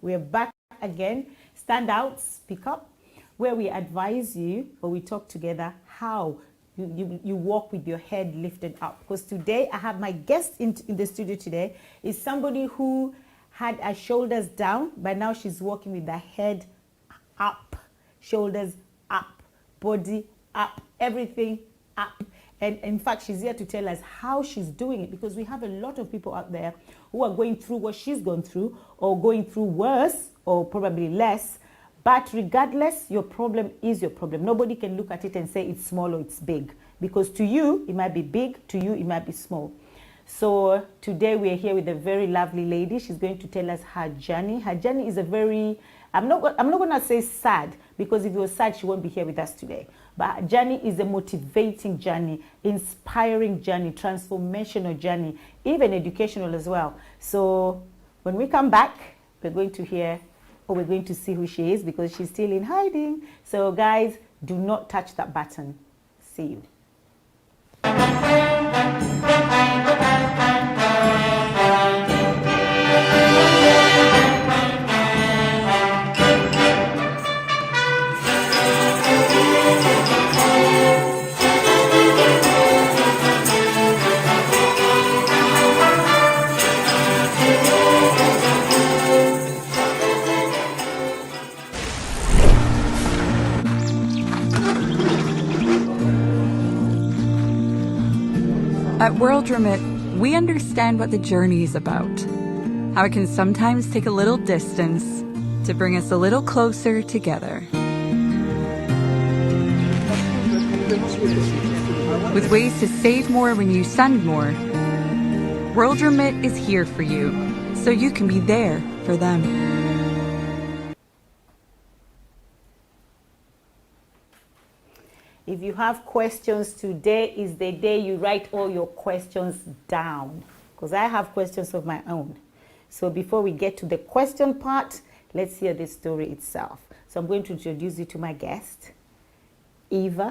We're back again. Stand out, speak up, where we advise you or we talk together how you walk with your head lifted up. Because today I have my guest in the studio today is somebody who had her shoulders down, but now she's walking with her head up, shoulders up, body up, everything up. And in fact, she's here to tell us how she's doing it, because we have a lot of people out there who are going through what she's gone through, or going through worse or probably less. But regardless, your problem is your problem. Nobody can look at it and say it's small or it's big, because to you, it might be big, to you, it might be small. So today we're here with a very lovely lady. She's going to tell us her journey. Her journey is a very, I'm not going to say sad, because if it was sad, she won't be here with us today. But her journey is a motivating journey, inspiring journey, transformational journey, even educational as well. So when we come back, we're going to hear, or we're going to see who she is, because she's still in hiding. So guys, do not touch that button. See you. At World Remit, we understand what the journey is about, how it can sometimes take a little distance to bring us a little closer together. With ways to save more when you send more, World Remit is here for you, so you can be there for them. If you have questions, today is the day you write all your questions down, because I have questions of my own. So before we get to the question part, let's hear the story itself. So I'm going to introduce you to my guest, Eve,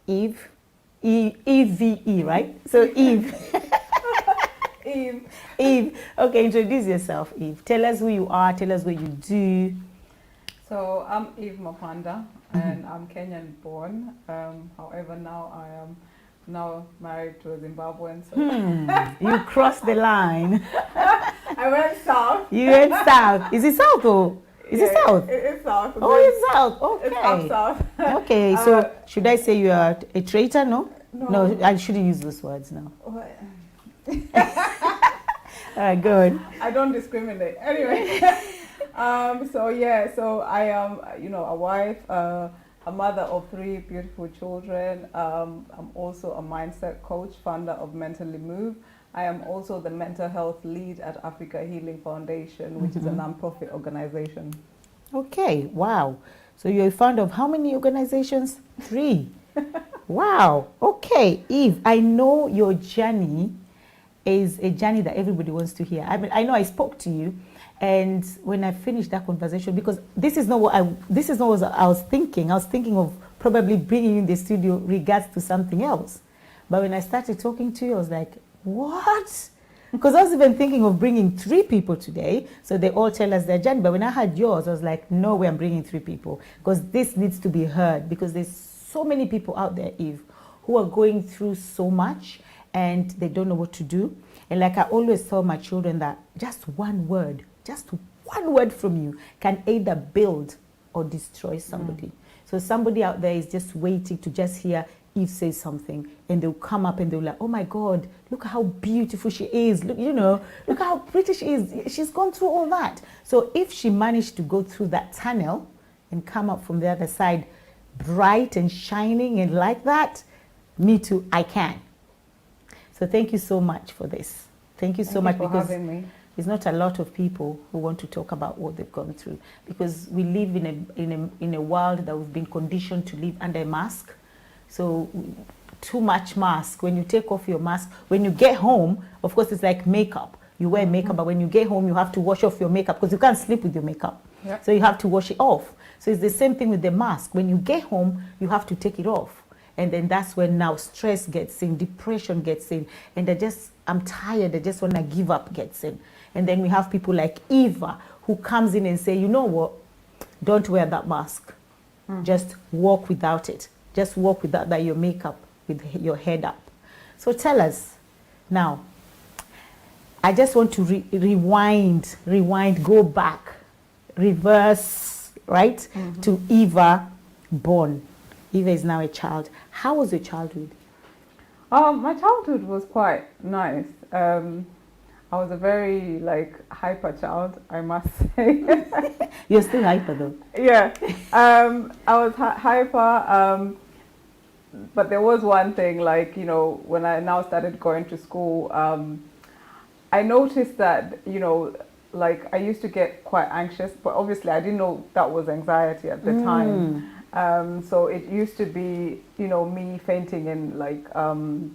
E-V-E, right? So Eve. Eve. Okay, introduce yourself, Eve. Tell us who you are, tell us what you do. So I'm Eve Mapanda, and I'm Kenyan born. However, now I am married to a Zimbabwean. So You crossed the line. I went south. You went south. Is it south or is it south? It's south. Oh, it's south. Okay. It's up south. Okay, so should I say you are a traitor? No? No. I shouldn't use those words now. All right, good. I don't discriminate. Anyway. So I am, a wife, a mother of 3 beautiful children. I'm also a mindset coach, founder of Mentally Move. I am also the mental health lead at Africa Healing Foundation, which is a non-profit organization. Okay, wow. So you're a founder of how many organizations? 3. Wow. Okay, Eve, I know your journey is a journey that everybody wants to hear. I know I spoke to you. And when I finished that conversation, because this is not what I was thinking. I was thinking of probably bringing you in the studio regards to something else. But when I started talking to you, I was like, what? Because I was even thinking of bringing 3 people today, so they all tell us their journey. But when I heard yours, I was like, no way, I'm bringing 3 people, because this needs to be heard. Because there's so many people out there, Eve, who are going through so much and they don't know what to do. And like I always tell my children, that just one word from you can either build or destroy somebody. So somebody out there is just waiting to just hear Eve say something, and they'll come up and they'll like, oh my God, look how beautiful she is. Look, look how pretty she is. She's gone through all that. So if she managed to go through that tunnel and come up from the other side bright and shining and like that, me too, I can. So thank you so much for this. Thank you so much, because there's not a lot of people who want to talk about what they've gone through, because we live in a world that we've been conditioned to live under a mask. So too much mask. When you take off your mask, when you get home, of course it's like makeup. You wear makeup, but when you get home, you have to wash off your makeup, because you can't sleep with your makeup. Yep. So you have to wash it off. So it's the same thing with the mask. When you get home, you have to take it off. And then that's when now stress gets in, depression gets in, and I'm tired, I just want to give up gets in. And then we have people like Eva, who comes in and say, you know what, don't wear that mask. Just walk without it. Just walk without that, your makeup, with your head up. So tell us now. I just want to rewind, go back, reverse, right, to Eva born. Eva is now a child. How was your childhood? My childhood was quite nice. I was a very hyper child, I must say. You're still hyper though. Yeah, I was hyper. But there was one thing, when I now started going to school, I noticed that, I used to get quite anxious, but obviously I didn't know that was anxiety at the time. So it used to be, me fainting in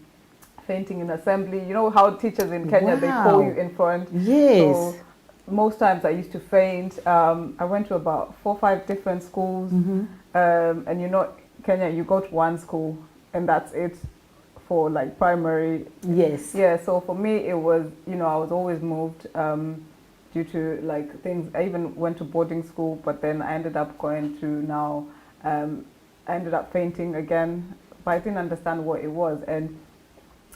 fainting in assembly. You know how teachers in Kenya, they call you in front. Yes. So most times I used to faint. I went to about 4 or 5 different schools. And Kenya, you go to one school and that's it for primary. Yes. Yeah, so for me it was, I was always moved due to things. I even went to boarding school, but then I ended up going to now, I ended up fainting again, but I didn't understand what it was. And,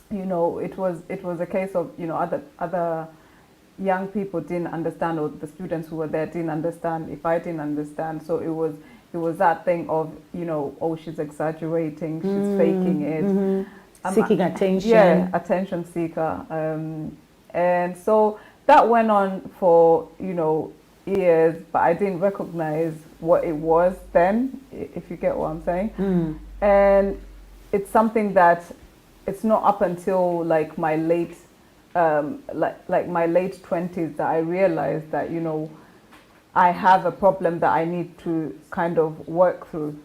it was a case of, other young people didn't understand, or the students who were there didn't understand if I didn't understand. So it was that thing of, oh, she's exaggerating, she's faking it. Seeking attention. Yeah, attention seeker. And so that went on for, years, but I didn't recognize what it was then, if you get what I'm saying. And it's something that it's not up until my late my late 20s that I realized that, I have a problem that I need to kind of work through.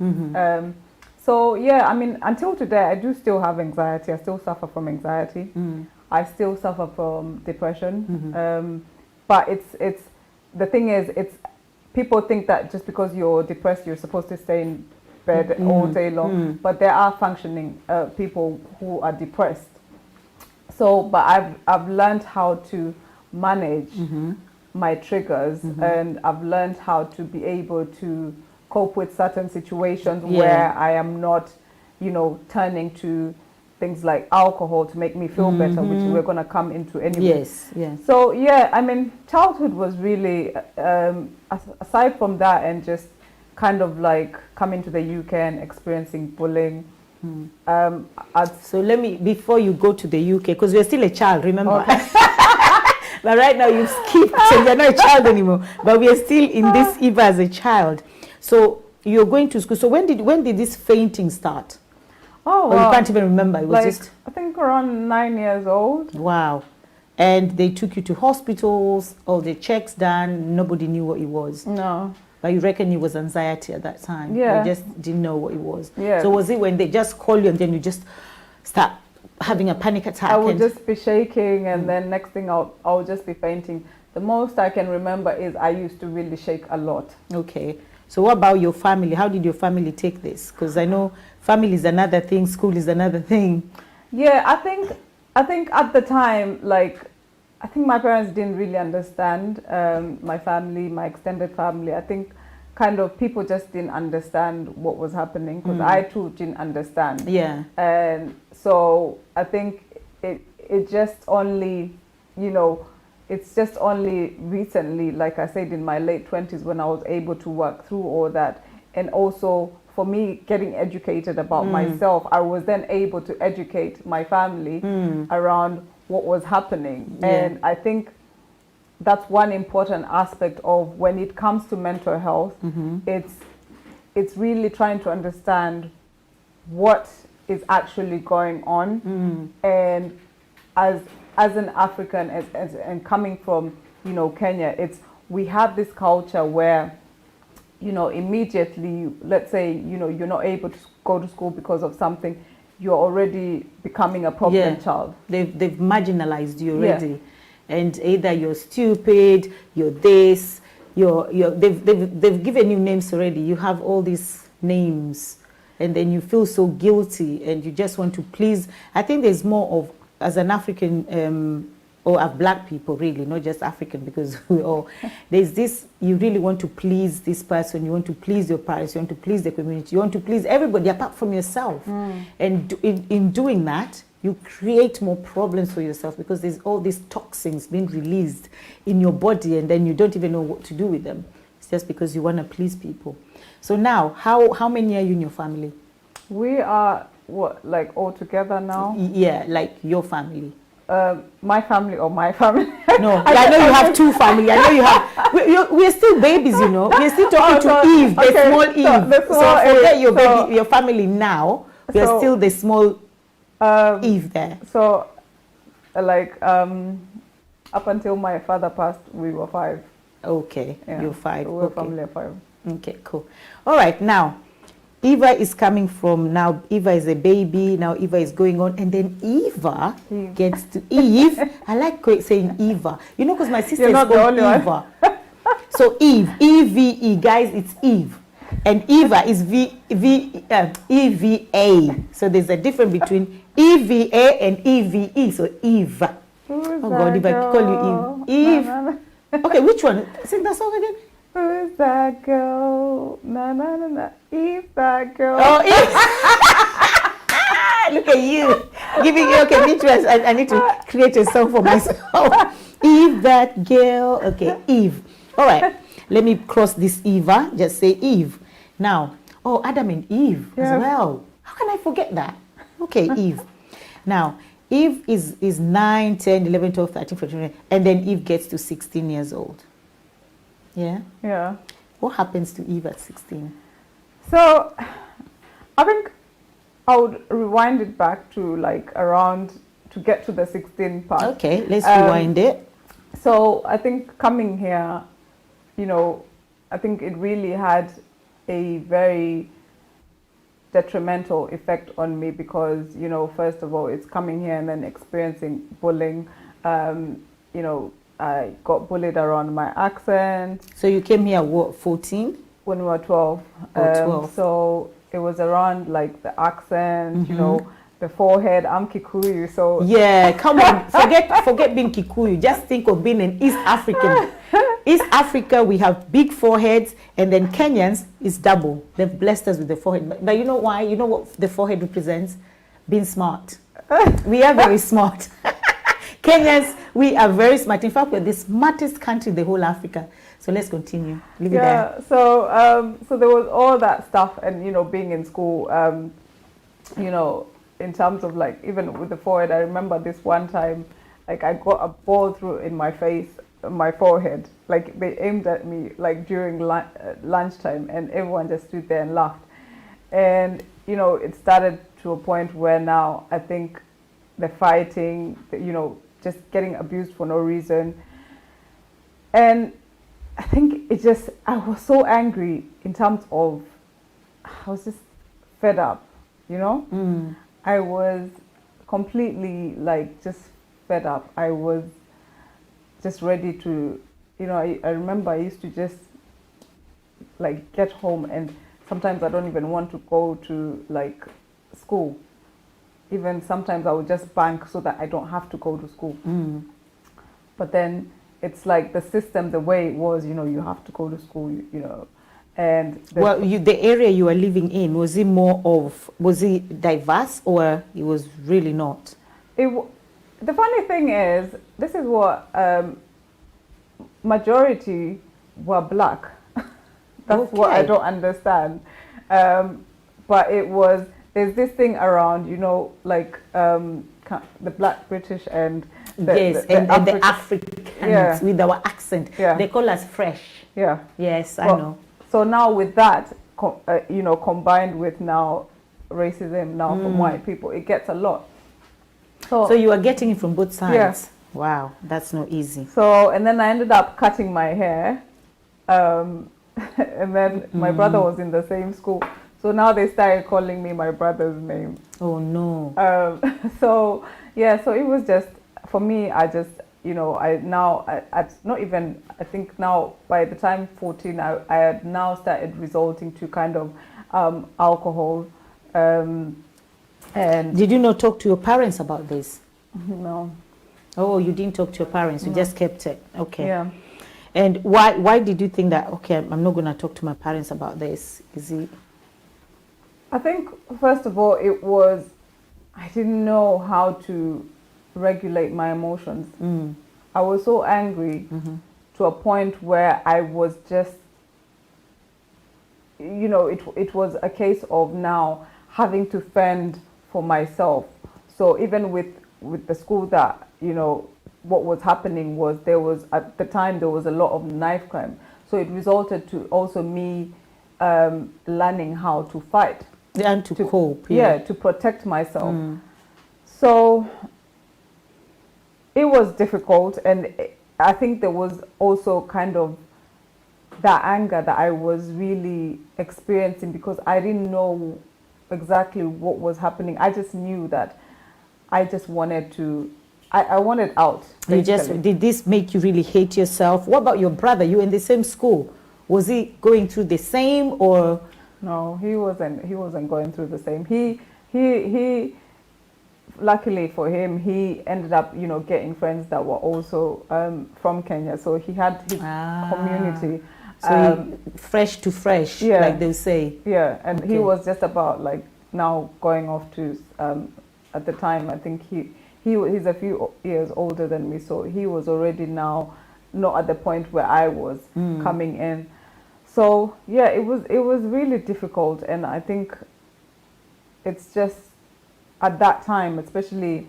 So yeah, I mean, until today, I do still have anxiety. I still suffer from anxiety. I still suffer from depression. But it's the thing is, it's people think that just because you're depressed, you're supposed to stay in bed all day long. But there are functioning people who are depressed. So, but I've learned how to manage my triggers, and I've learned how to be able to cope with certain situations where I am not, turning to things like alcohol to make me feel better, which we're going to come into anyway. Yes, yes. So yeah, I mean, childhood was really, aside from that and just kind of coming to the UK and experiencing bullying. So let me, before you go to the UK, because you're still a child, remember? Okay. But right now you've skipped, so you're not a child anymore. But we are still in this Eva as a child. So you're going to school. So when did this fainting start? Oh, or you can't even remember. It was just, I think around 9 years old. Wow. And they took you to hospitals, all the checks done. Nobody knew what it was. No. But you reckon it was anxiety at that time? Yeah. You just didn't know what it was. Yeah. So was it when they just call you and then you just start having a panic attack? I would just be shaking, and then next thing I'll just be fainting. The most I can remember is I used to really shake a lot. Okay. So what about your family? How did your family take this? Because I know family is another thing, school is another thing. Yeah, I think at the time, I think my parents didn't really understand my family, my extended family. I think kind of people just didn't understand what was happening, because I too didn't understand. Yeah. And so I think it just only, it's just only recently, like I said, in my late 20s, when I was able to work through all that. And also for me, getting educated about myself, I was then able to educate my family around what was happening. Yeah. And I think that's one important aspect of when it comes to mental health. It's really trying to understand what is actually going on. And as an African, and coming from, Kenya, we have this culture where, immediately, let's say, you're not able to go to school because of something, you're already becoming a problem child. They've marginalized you already. And either you're stupid, you're this, they've given you names already. You have all these names, and then you feel so guilty, and you just want to please. I think there's more of, as an African or black people really, not just African, because we all, there's this, you really want to please this person, you want to please your parents, you want to please the community, you want to please everybody apart from yourself. And in doing that, you create more problems for yourself, because there's all these toxins being released in your body, and then you don't even know what to do with them. It's just because you want to please people. So now, how many are you in your family? We are, what, like all together now? Yeah, like your family. My family or my family? No, I know you have two families. I know you have. We're still babies, you know. We're still talking to Eve, the small Eve. So forget your baby, your family now. We're still the small Eve there. So, like, up until my father passed, we were 5. Okay, Yeah. you're 5. So we're a Okay. family of 5. Okay, cool. All right, now, Eva is coming from, now Eva is a baby, now Eva is going on, and then Eva Eve. gets to Eve. I like saying Eva, you know, because my sister You're is not the called only Eva. So Eve, E-V-E, guys, it's Eve. And Eva is E-V-A. So there's a difference between E-V-A and E-V-E, so Eva. Oh God, if I call you Eve. Eve. Okay, which one? Sing that song again. Who's that girl? Na na na na. Eve, that girl. Oh, Eve. Look at you. Giving you, okay, interest. I need to create a song for myself. Eve, that girl. Okay, Eve. All right. Let me cross this Eva. Just say Eve. Now, oh, Adam and Eve as well. How can I forget that? Okay, Eve. Now, Eve is 9, 10, 11, 12, 13, 14, and then Eve gets to 16 years old. Yeah? Yeah. What happens to Eve at 16? So, I think I would rewind it back to like around, to get to the 16 part. Okay, let's rewind it. So, I think coming here, you know, I think it really had a very detrimental effect on me, because, you know, first of all, it's coming here and then experiencing bullying. You know, I got bullied around my accent. So you came here, what, 14? When we were 12. Oh, 12. So it was around like the accent, you know, the forehead. I'm Kikuyu, so yeah, come on, forget being Kikuyu. Just think of being an East African. East Africa, we have big foreheads, and then Kenyans is double. They've blessed us with the forehead. But you know why? You know what the forehead represents? Being smart. We are very smart. Kenyans, we are very smart. In fact, we're the smartest country in the whole Africa. So let's continue. Leave it there. So so there was all that stuff, and you know, being in school, you know, in terms of like even with the forehead, I remember this one time, like I got a ball through in my face, my forehead. Like they aimed at me like during lunchtime, and everyone just stood there and laughed. And you know, it started to a point where now I think the fighting, you know, just getting abused for no reason. And I think it just, I was so angry in terms of, I was just fed up, you know? I was completely like just fed up. I was just ready to, you know, I remember I used to just like get home, and sometimes I don't even want to go to like school. Even sometimes I would just bank so that I don't have to go to school. But then it's like the system, the way it was, you know, you have to go to school, you know. And well, the area you were living in, was it diverse, or it was really not? The funny thing is, this is what majority were black. That's what I don't understand. But it was, there's this thing around, you know, like the black British and the Africans with our accent. Yeah. They call us fresh. Yeah. Yes, I know. So now with that, you know, combined with now racism now from white people, it gets a lot. So you are getting it from both sides. Yeah. Wow, that's not easy. So, and then I ended up cutting my hair. And then my brother was in the same school. So now they started calling me my brother's name. Oh no. So yeah, so it was just, for me, I just, you know, I think now by the time 14, I had now started resorting to kind of alcohol. And did you not talk to your parents about this? No. Oh, you didn't talk to your parents. You No. just kept it. Okay. Yeah. And why did you think that, okay, I'm not going to talk to my parents about this? Is it? I think, first of all, it was, I didn't know how to regulate my emotions. Mm. I was so angry Mm-hmm. to a point where I was just, it was a case of now having to fend for myself. So even with the school that, what was happening was at the time, there was a lot of knife crime. So it resulted to also me learning how to fight. And to cope. Yeah, to protect myself. Mm. So it was difficult, and I think there was also kind of that anger that I was really experiencing because I didn't know exactly what was happening. I just knew that I just wanted to, I wanted out. Did this make you really hate yourself? What about your brother? You in the same school? Was he going through the same, or? No, he wasn't going through the same. He luckily for him, he ended up, getting friends that were also from Kenya. So he had his community. So fresh to fresh, yeah, like they say. Yeah, and Okay. he was just about like now going off to, at the time, I think he's a few years older than me. So he was already now not at the point where I was coming in. So yeah, it was really difficult, and I think it's just at that time, especially,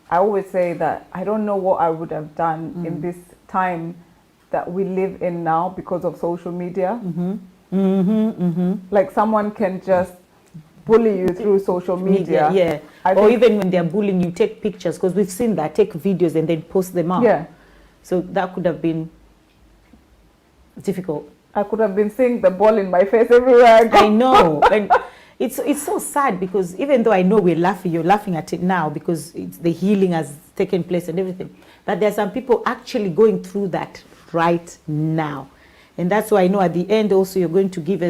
I always say that I don't know what I would have done in this time that we live in now because of social media. Mm-hmm. Mm-hmm. Mm-hmm. Like someone can just bully you through social media. Yeah. Or even when they're bullying you, take pictures, because we've seen that, take videos and then post them up. Yeah. So that could have been difficult. I could have been seeing the ball in my face everywhere I go. I know. And it's so sad because even though I know we're laughing, you're laughing at it now because the healing has taken place and everything. But there are some people actually going through that right now. And that's why I know at the end also you're going to give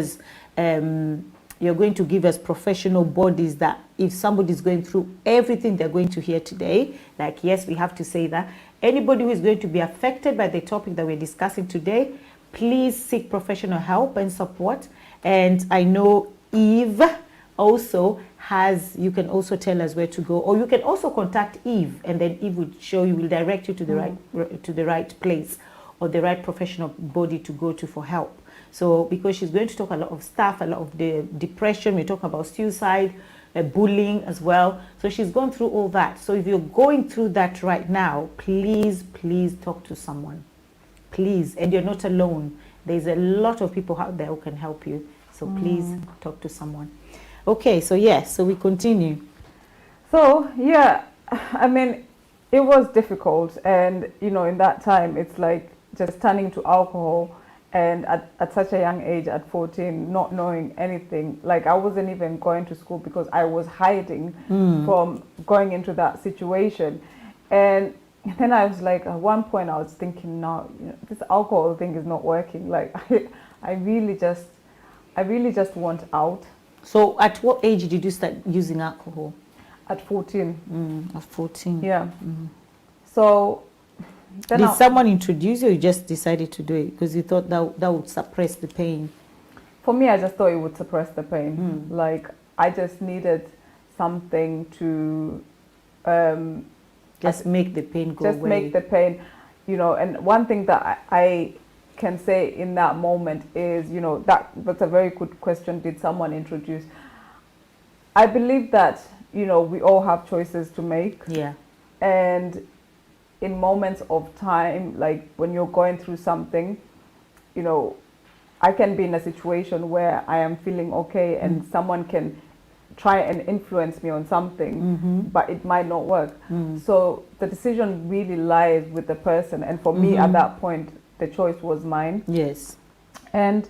us professional bodies that if somebody's going through everything they're going to hear today, like, yes, we have to say that. Anybody who is going to be affected by the topic that we're discussing today, please seek professional help and support. And I know Eve also you can also tell us where to go, or you can also contact Eve, and then Eve will direct you to the right place or the right professional body to go to for help. So because she's going to talk a lot of stuff, a lot of the depression, we're talking about suicide, bullying as well. So she's gone through all that. So if you're going through that right now, please talk to someone. Please, and you're not alone. There's a lot of people out there who can help you. So please talk to someone. Okay, so so we continue. So yeah, I mean, it was difficult, and in that time, it's like just turning to alcohol, and at such a young age, at 14, not knowing anything. Like I wasn't even going to school because I was hiding from going into that situation, and then I was like, at one point, I was thinking, no, this alcohol thing is not working. Like I really just want out. So at what age did you start using alcohol? At 14. At 14. Yeah. So then did someone introduce you, or you just decided to do it because you thought that would suppress the pain? For me, I just thought it would suppress the pain. Like I just needed something to just make the pain go away. Just make the pain, and one thing that I can say in that moment is, that's a very good question. Did someone introduce? I believe that, we all have choices to make. Yeah. And in moments of time, like when you're going through something, I can be in a situation where I am feeling okay and someone can try and influence me on something, but it might not work. So the decision really lies with the person. And for me at that point, the choice was mine. Yes. And,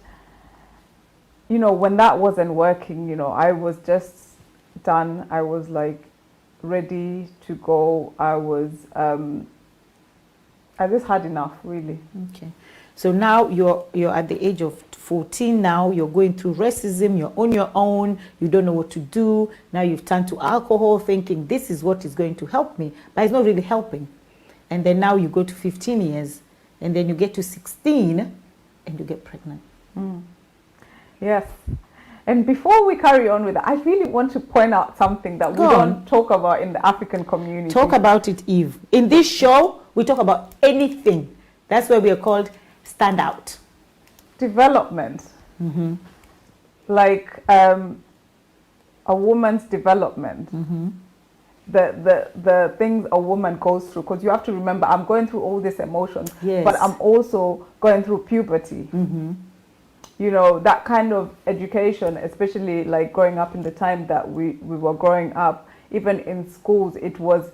when that wasn't working, I was just done. I was like ready to go. I just had enough, really. Okay. So now you're at the age of 14 now, you're going through racism, you're on your own, you don't know what to do. Now you've turned to alcohol thinking this is what is going to help me, but it's not really helping. And then now you go to 15 years, and then you get to 16, and you get pregnant. Yes. And before we carry on with that, I really want to point out something that we don't talk about in the African community. Talk about it, Eve. In this show, we talk about anything. That's why we are called Stand Out. Development. Like a woman's development. The things a woman goes through. Because you have to remember, I'm going through all these emotions, but I'm also going through puberty. You know, that kind of education, especially like growing up in the time that we were growing up, even in schools, it was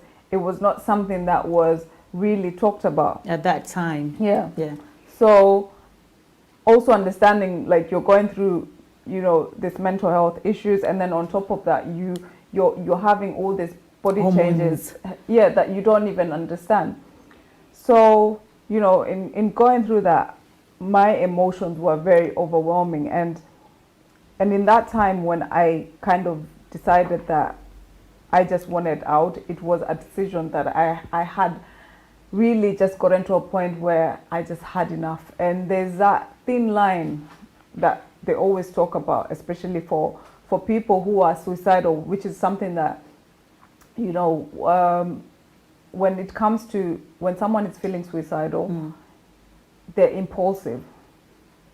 not something that was really talked about at that time. Yeah. So also understanding, like, you're going through, you know, this mental health issues, and then on top of that, you're having all these body changes, that you don't even understand. So, you know, in going through that, my emotions were very overwhelming, and in that time when I kind of decided that I just wanted out, it was a decision that I had really just gotten to a point where I just had enough. And there's that thin line that they always talk about, especially for people who are suicidal, which is something that, you know, when it comes to when someone is feeling suicidal, they're impulsive.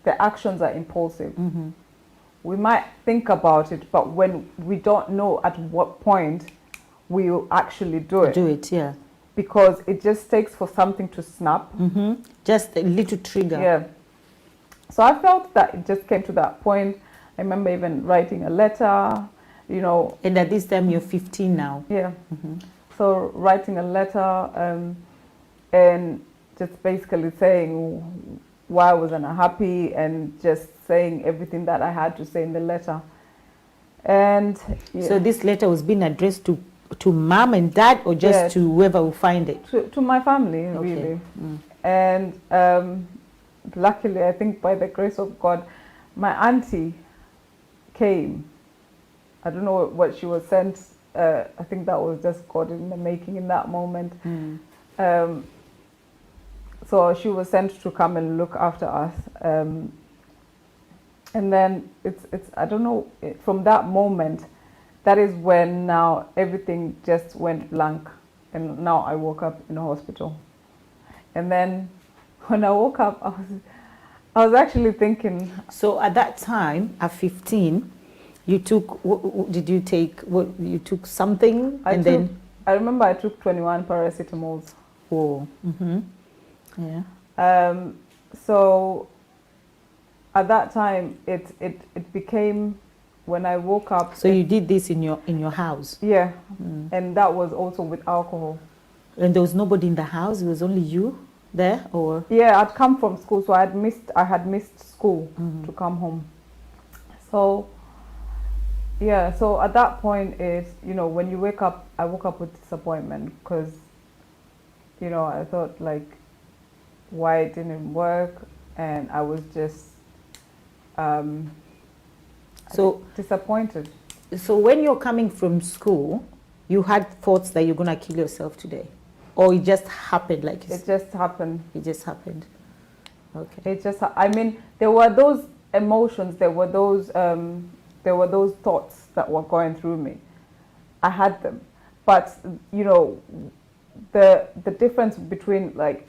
Their actions are impulsive. We might think about it, but when we don't know at what point we will actually do it. Because it just takes for something to snap. Just a little trigger. Yeah. So I felt that it just came to that point. I remember even writing a letter, you know. And at this time you're 15 now. Yeah. So writing a letter and just basically saying why I was unhappy, and just saying everything that I had to say in the letter. And so this letter was being addressed to mom and dad, or just to whoever will find it? To my family, really. And luckily, I think by the grace of God, my auntie came. I don't know what she was sent. I think that was just God in the making in that moment. So she was sent to come and look after us. And then it's I don't know, from that moment, that is when now everything just went blank. And now I woke up in a hospital. And then when I woke up, I was actually thinking. So at that time, at 15, you took, what did you take? You took something? I remember I took 21 paracetamols. Oh. Yeah. So at that time, it became, when I woke up. So you did this in your house? Yeah. And that was also with alcohol. And there was nobody in the house? It was only you there, or? Yeah, I'd come from school, so I had missed school to come home. So yeah, so at that point, it's, you know, when you wake up, I woke up with disappointment, because, you know, I thought, like, why it didn't work, and I was just disappointed. So when you're coming from school, you had thoughts that you're gonna kill yourself today, or it just happened? Like it just happened. It just happened. Okay. It just. I mean, there were those emotions. There were those thoughts that were going through me. I had them, but you know, the difference between, like,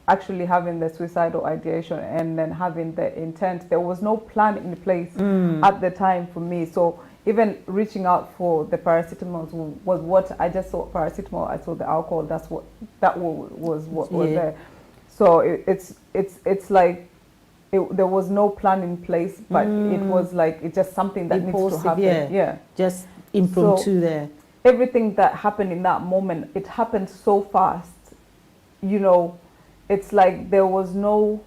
actually having the suicidal ideation and then having the intent, there was no plan in place at the time for me. So even reaching out for the paracetamol was what I just saw. Paracetamol, I saw the alcohol. That was what was there. So it's like there was no plan in place, but it was like it's just something that needs to happen. Yeah, just impromptu there. Everything that happened in that moment, it happened so fast. You know, it's like there was no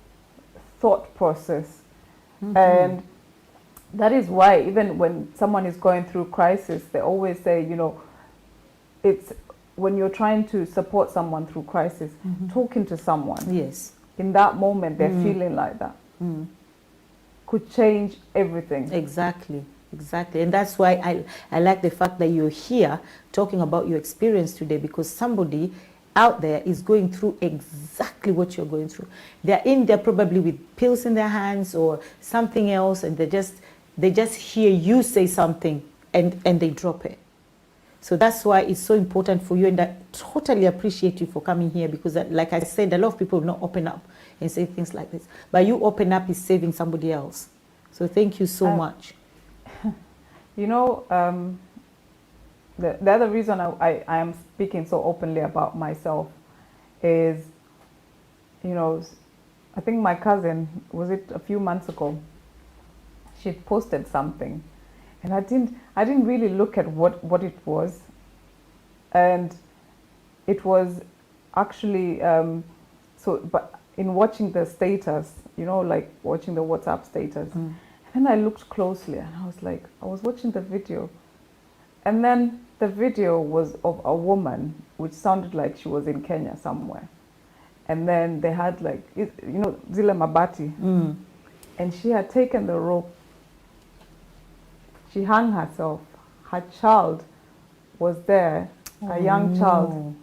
thought process. And that is why even when someone is going through crisis, they always say, you know, it's when you're trying to support someone through crisis, talking to someone. Yes. In that moment, they're feeling like that. Could change everything. Exactly. And that's why I like the fact that you're here talking about your experience today, because somebody out there is going through exactly what you're going through. They're in there probably with pills in their hands or something else, and they just hear you say something and they drop it. So that's why it's so important for you, and I totally appreciate you for coming here, because like I said, a lot of people will not open up and say things like this. But you open up is saving somebody else. So thank you so much. You know, the other reason I am speaking so openly about myself is, you know, I think my cousin, was it a few months ago, she posted something, and I didn't really look at what it was, and it was actually but in watching the status, you know, like watching the WhatsApp status, and then I looked closely, and I was like, I was watching the video, and then the video was of a woman which sounded like she was in Kenya somewhere, and then they had like, you know, Zile Mabati, and she had taken the rope. She hung herself. Her child was there, a young child,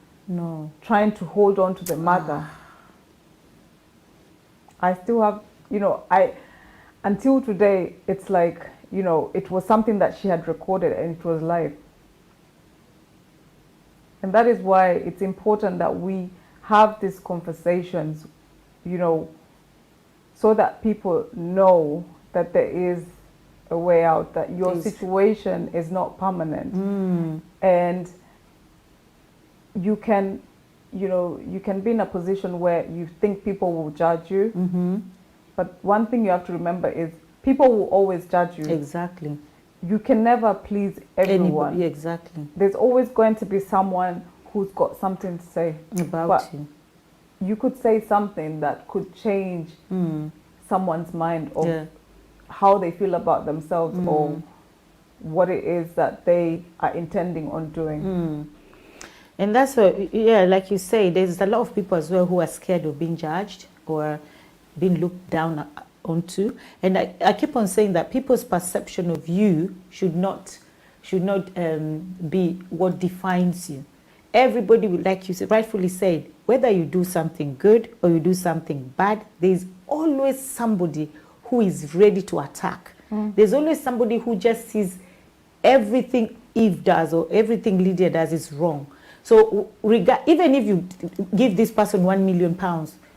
trying to hold on to the mother. I still have, you know, until today, it's like, you know, it was something that she had recorded and it was live. And that is why it's important that we have these conversations, you know, so that people know that there is a way out, that your situation is not permanent, and you can, you know, you can be in a position where you think people will judge you, but one thing you have to remember is people will always judge you. Exactly. You can never please everyone. Anybody, exactly. There's always going to be someone who's got something to say about you. You could say something that could change someone's mind of how they feel about themselves or what it is that they are intending on doing. And that's what, like you say, there's a lot of people as well who are scared of being judged or being looked down onto. And I keep on saying that people's perception of you should not be what defines you. Everybody, like you rightfully said, whether you do something good or you do something bad, there's always somebody who is ready to attack. There's always somebody who just sees everything Eve does or everything Lydia does is wrong. So even if you give this person £1 million,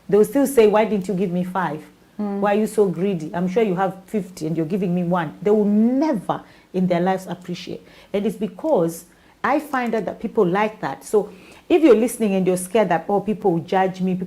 they will still say, why didn't you give me 5? Why are you so greedy? I'm sure you have 50 and you're giving me 1. They will never in their lives appreciate. And it's because I find out that people like that. So if you're listening and you're scared that, oh, people will judge me,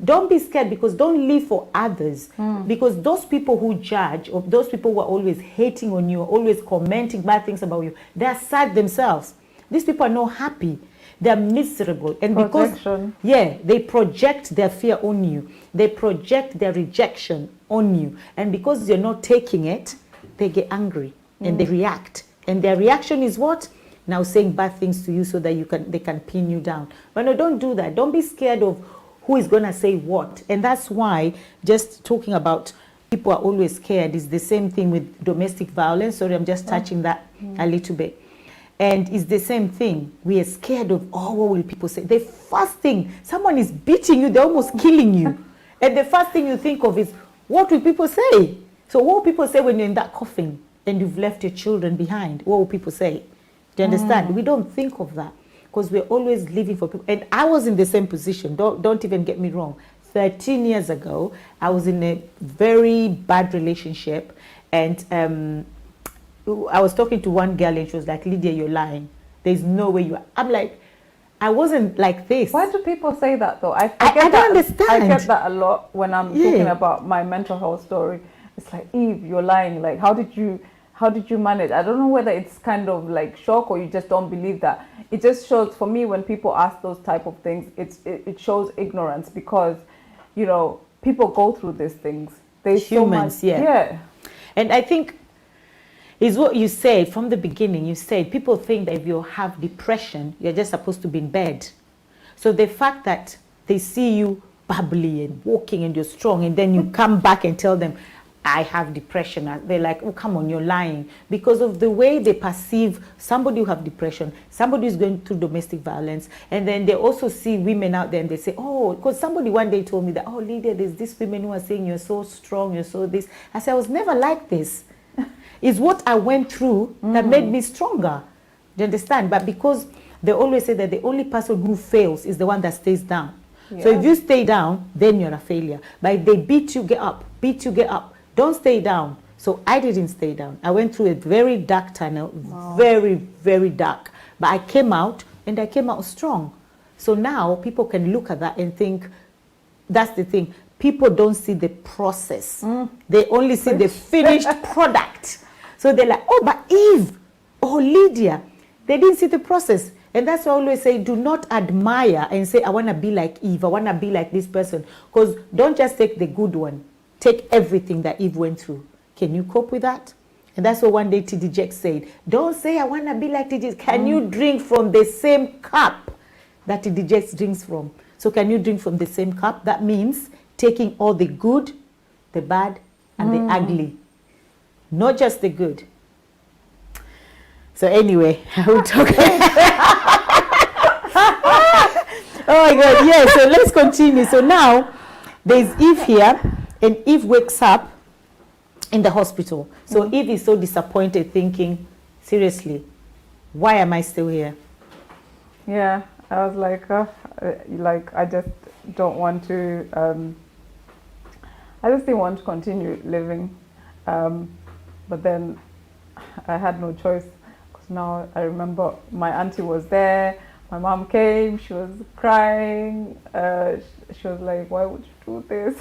don't be scared, because don't live for others. Because those people who judge, or those people who are always hating on you, always commenting bad things about you, they're sad themselves. These people are not happy. They're miserable. And Projection. because, they project their fear on you. They project their rejection on you. And because you're not taking it, they get angry and they react. And their reaction is what? Now saying bad things to you so that they can pin you down. But no, don't do that. Don't be scared of who is going to say what. And that's why just talking about people are always scared is the same thing with domestic violence. Sorry, I'm just touching that a little bit. And it's the same thing. We are scared of, what will people say? The first thing, someone is beating you, they're almost killing you. And the first thing you think of is, what will people say? So what will people say when you're in that coffin and you've left your children behind? What will people say? Do you understand? We don't think of that because we're always living for people. And I was in the same position. Don't even get me wrong. 13 years ago, I was in a very bad relationship, and I was talking to one girl and she was like, Lydia, you're lying. There's no way you are. I'm like, I wasn't like this. Why do people say that though? I don't understand. I get that a lot when I'm talking about my mental health story. It's like, Eve, you're lying. Like, how did you manage? I don't know whether it's kind of like shock or you just don't believe that. It just shows, for me, when people ask those type of things, it shows ignorance, because, you know, people go through these things. There's humans, so much, yeah. And I think is what you said from the beginning. You said people think that if you have depression, you're just supposed to be in bed. So the fact that they see you bubbly and walking and you're strong, and then you come back and tell them, I have depression. They're like, oh, come on, you're lying. Because of the way they perceive somebody who have depression, somebody who's going through domestic violence. And then they also see women out there and they say, oh, because somebody one day told me that, oh, Lydia, there's this women who are saying you're so strong, you're so this. I said, I was never like this. It's what I went through that made me stronger. Do you understand? But because they always say that the only person who fails is the one that stays down. Yeah. So if you stay down, then you're a failure. But if they beat you, get up. Beat you, get up. Don't stay down. So I didn't stay down. I went through a very dark tunnel, very, very dark. But I came out, and I came out strong. So now people can look at that and think, that's the thing. People don't see the process. They only see the finished product. So they're like, oh, but Eve, oh, Lydia, they didn't see the process. And that's why I always say, do not admire and say, I want to be like Eve. I want to be like this person. Because don't just take the good one. Take everything that Eve went through. Can you cope with that? And that's what one day TD Jakes said. Don't say, I want to be like TD. Can you drink from the same cup that TD Jakes drinks from? So can you drink from the same cup? That means taking all the good, the bad, and the ugly. Not just the good. So anyway, I will talk. Oh my God, yeah, so let's continue. So now, there's Eve here, and Eve wakes up in the hospital. So Eve is so disappointed, thinking, seriously, why am I still here? Yeah, I was like, I just don't want to, I just didn't want to continue living. But then I had no choice. Because now I remember my auntie was there. My mom came, she was crying. She was like, why would you do this?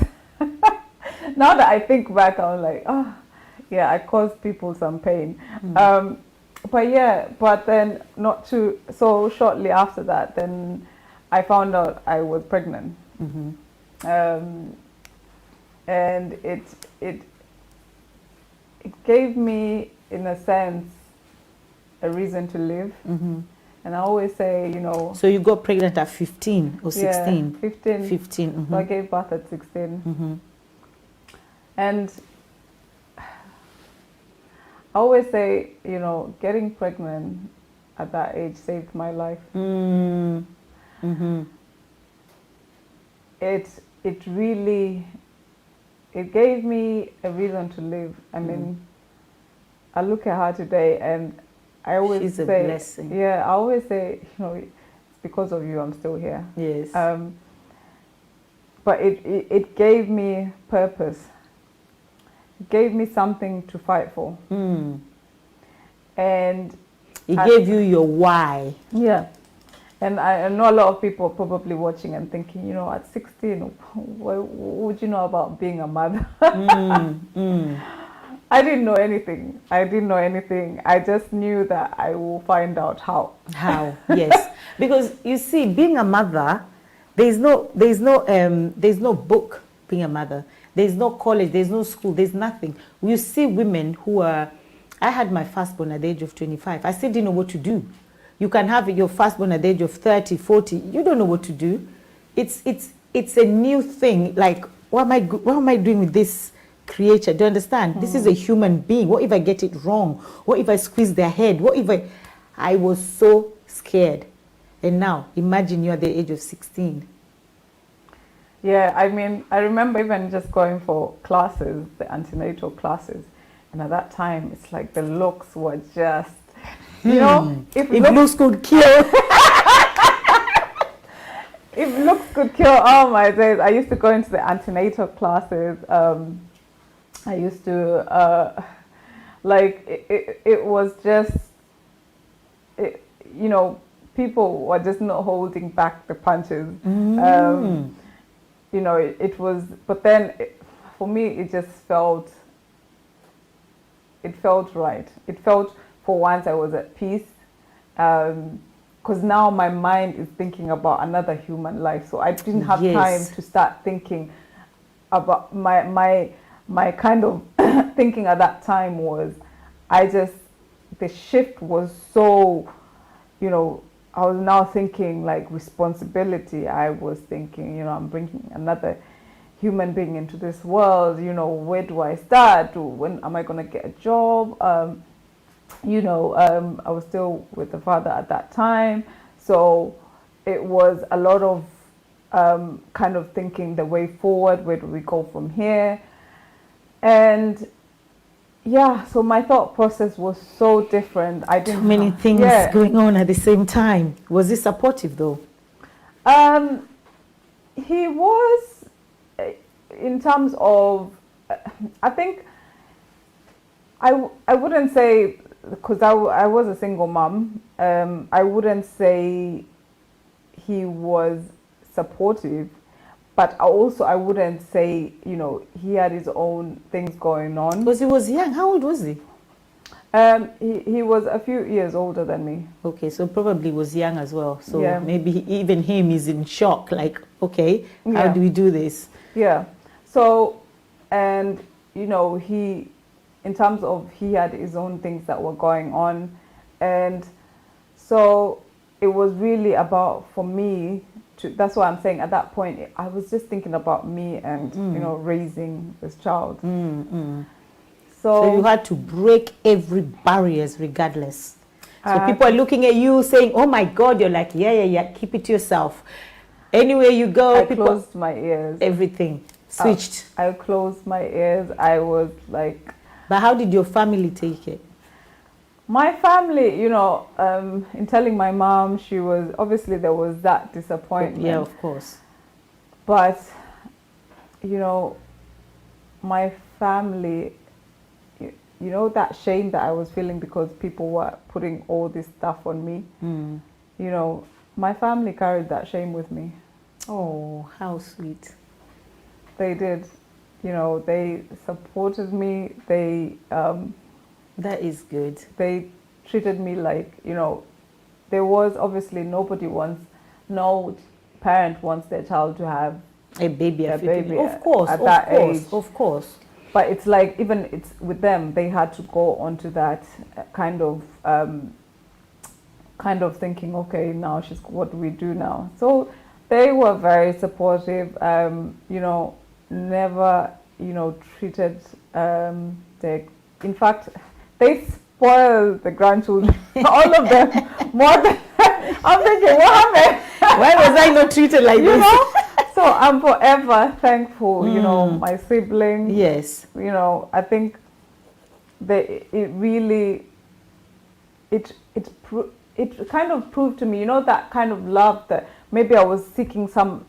Now that I think back, I was like, oh, yeah, I caused people some pain. But then so shortly after that, then I found out I was pregnant. And it gave me, in a sense, a reason to live. And I always say, you know... So you got pregnant at 15 or 16? Yeah, 15. 15. So I gave birth at 16. And I always say, you know, getting pregnant at that age saved my life. It really... It gave me a reason to live. I mean, I look at her today and I always She's say... a blessing. Yeah, I always say, you know, it's because of you I'm still here. Yes. But it gave me purpose. It gave me something to fight for. And... It gave you your why. Yeah. And I know a lot of people are probably watching and thinking, you know, at 16, what would you know about being a mother? I didn't know anything. I just knew that I will find out how. How, yes. Because you see, being a mother, there's no book being a mother. There's no college, there's no school, there's nothing. You see women who are... I had my firstborn at the age of 25. I still didn't know what to do. You can have your firstborn at the age of 30, 40. You don't know what to do. It's a new thing. Like, what am I doing with this creature? Do you understand? This is a human being. What if I get it wrong? What if I squeeze their head? What if I was so scared. And now, imagine you're at the age of 16. Yeah, I mean, I remember even just going for classes, the antenatal classes. And at that time, it's like the looks were just... You know, if looks could kill. If looks could kill, oh my days. I used to go into the antenatal classes. I used to, it was just, you know, people were just not holding back the punches. You know, it was, but then for me, it just felt right. It felt, for once, I was at peace, because now my mind is thinking about another human life. So I didn't have time to start thinking about my kind of thinking at that time was, the shift was so, you know, I was now thinking like responsibility. I was thinking, you know, I'm bringing another human being into this world. You know, where do I start? When am I going to get a job? I was still with the father at that time. So it was a lot of kind of thinking the way forward. Where do we go from here? And yeah, so my thought process was so different. I didn't Too many things going on at the same time. Was he supportive though? He was, in terms of, I think, I wouldn't say, because I was a single mom, I wouldn't say he was supportive, but I wouldn't say, he had his own things going on. Because he was young. How old was he? He was a few years older than me. Okay, so probably was young as well. So Yeah. maybe even him is in shock. Like, okay, how do we do this? Yeah. So, and he, in terms of, he had his own things that were going on, and so it was really about, for me, that's what I'm saying. At that point, I was just thinking about me and raising this child. So you had to break every barriers regardless. So people are looking at you saying, "Oh my God," you're like, "Yeah, keep it to yourself." Anywhere you go, I closed my ears. Everything switched. I closed my ears. I was like. But how did your family take it? My family, in telling my mom, she was, obviously there was that disappointment. Yeah, of course. But, my family, that shame that I was feeling because people were putting all this stuff on me, my family carried that shame with me. Oh, how sweet. They did. They supported me. They... that is good. They treated me like, there was obviously no parent wants their child to have a baby. Of that age. Of course. But it's like, even it's with them, they had to go onto that kind of thinking, okay, now what do we do now? So they were very supportive, never, treated, in fact, they spoil the grandchildren, all of them, more than I'm thinking, what happened? Why was I not treated like this? So I'm forever thankful, my siblings. Yes. I think it kind of proved to me, that kind of love that maybe I was seeking some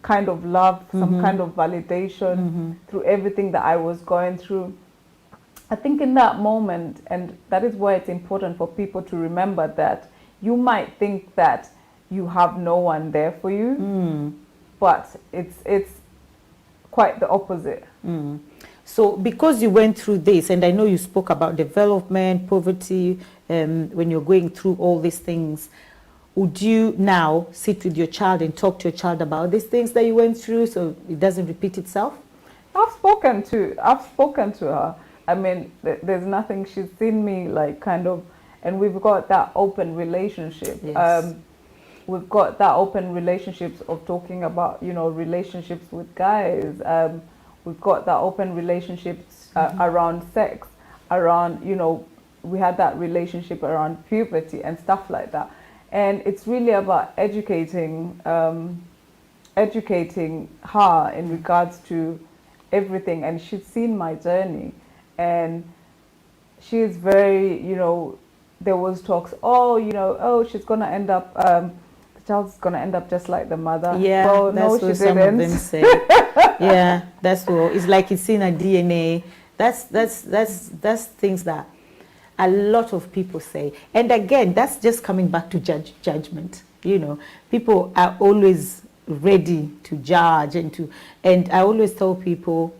kind of love, some kind of validation through everything that I was going through. I think in that moment, and that is why it's important for people to remember that you might think that you have no one there for you, but it's quite the opposite. So because you went through this, and I know you spoke about development, poverty, when you're going through all these things, would you now sit with your child and talk to your child about these things that you went through so it doesn't repeat itself? I've spoken to her. I mean, there's nothing, she's seen me and we've got that open relationship. Yes. We've got that open relationships of talking about, relationships with guys. We've got that open relationships around sex, around, we had that relationship around puberty and stuff like that. And it's really about educating her in regards to everything. And she's seen my journey. And she is very, there was talks, she's going to end up, the child's going to end up just like the mother. Yeah, well, that's no, what she some didn't. of them say. Yeah, that's what, it's like it's in a DNA. That's things that a lot of people say. And again, that's just coming back to judgment. People are always ready to judge and I always tell people,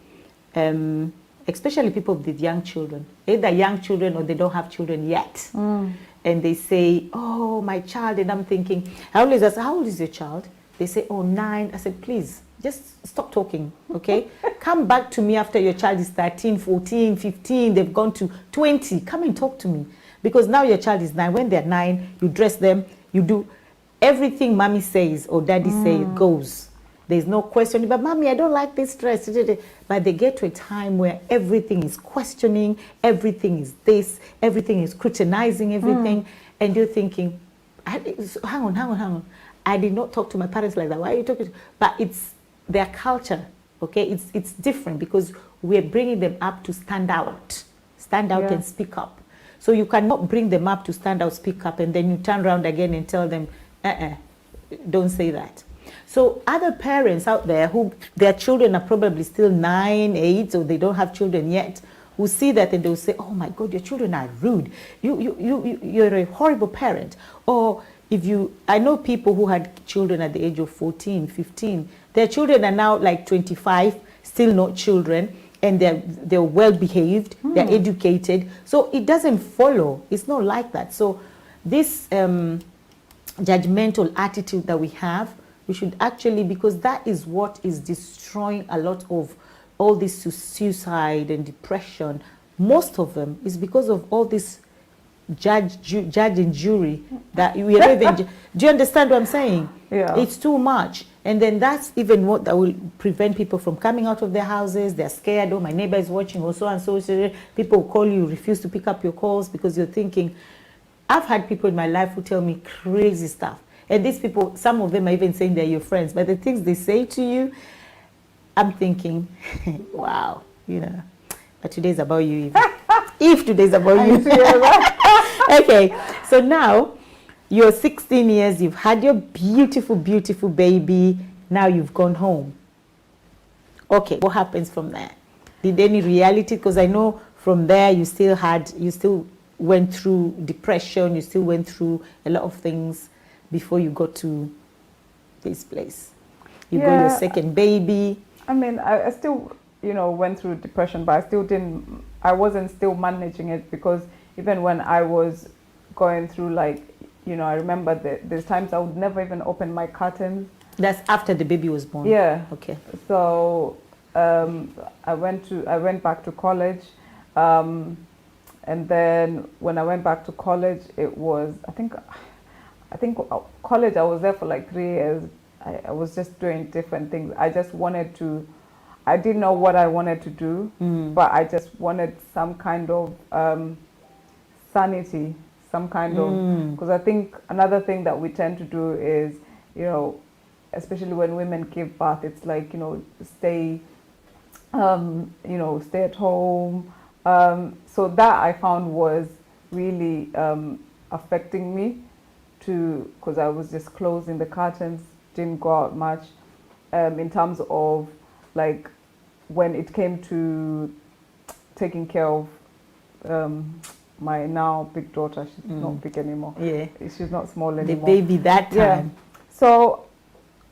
especially people with young children, either young children or they don't have children yet. And they say, oh, my child. And I'm thinking, I always ask, how old is your child? They say, oh, 9. I said, please, just stop talking, okay? Come back to me after your child is 13, 14, 15. They've gone to 20. Come and talk to me. Because now your child is 9. When they're 9, you dress them. You do everything mommy says or daddy says goes. There's no question, but mommy, I don't like this dress. But they get to a time where everything is questioning, everything is this, everything is scrutinizing everything. And you're thinking, hang on. I did not talk to my parents like that. Why are you talking? But it's their culture, okay? It's different because we're bringing them up to stand out and speak up. So you cannot bring them up to stand out, speak up, and then you turn around again and tell them, don't say that. So other parents out there who their children are probably still 9, 8, or they don't have children yet, who see that and they'll say, oh my God, your children are rude. You're a horrible parent. Or I know people who had children at the age of 14, 15. Their children are now like 25, still not children, and they're well behaved, they're educated. So it doesn't follow. It's not like that. So this judgmental attitude that we have, we should actually, because that is what is destroying a lot of all this suicide and depression. Most of them is because of all this judge and jury that we are even. Do you understand what I'm saying? Yeah. It's too much. And then that's even what that will prevent people from coming out of their houses. They're scared. Oh, my neighbor is watching, or so and so. People will call you, refuse to pick up your calls because you're thinking. I've had people in my life who tell me crazy stuff. And these people, some of them are even saying they're your friends. But the things they say to you, I'm thinking, wow, But today's about you, Eve. If today's about you. Okay, so now you're 16 years, you've had your beautiful, beautiful baby. Now you've gone home. Okay, what happens from there? Did any reality? Because I know from there you still went through depression, you still went through a lot of things before you got to this place. You got your second baby. I mean, I still, went through depression, but I wasn't still managing it, because even when I was going through, like, I remember there's times I would never even open my curtains. That's after the baby was born? Yeah. Okay. So I went back to college. And then when I went back to college, it was, I think college, I was there for like 3 years. I was just doing different things. I didn't know what I wanted to do, but I just wanted some kind of sanity, some kind of, because I think another thing that we tend to do is, especially when women give birth, it's like, stay at home. So that I found was really affecting me because I was just closing the curtains, didn't go out much, in terms of, like, when it came to taking care of my now big daughter. She's not big anymore. Yeah. She's not small anymore. The baby that time. Yeah. So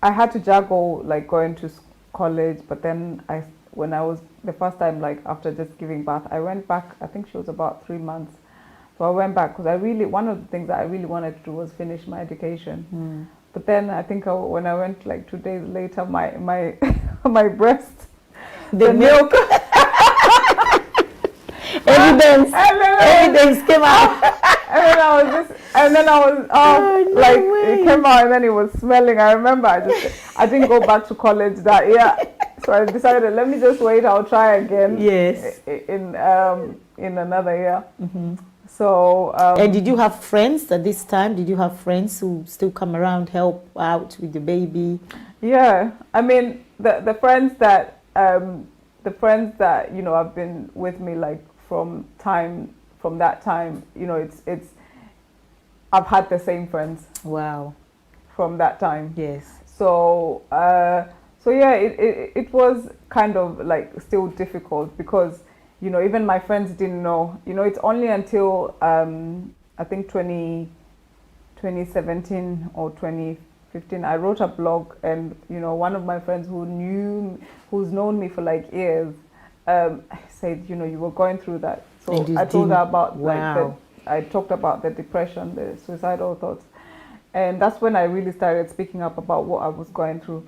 I had to juggle, like, going to college, but then when I was the first time, like, after just giving birth, I went back. I think she was about 3 months. So I went back because one of the things that I really wanted to do was finish my education. But then I think when I went, like, 2 days later, my my breast, the milk, evidence came out. and then I was it came out, and then it was smelling. I remember I didn't go back to college that year. So I decided, let me just wait. I'll try again. Yes. In another year. So. And did you have friends at this time? Did you have friends who still come around, help out with the baby? Yeah, I mean the friends that have been with me, like, from that time. It's I've had the same friends. Wow. From that time. Yes. So. So yeah, it was kind of, like, still difficult because, even my friends didn't know. It's only until I think 2017 or 2015, I wrote a blog, and one of my friends who's known me for, like, years, said, you were going through that. So I told her about, I talked about the depression, the suicidal thoughts, and that's when I really started speaking up about what I was going through.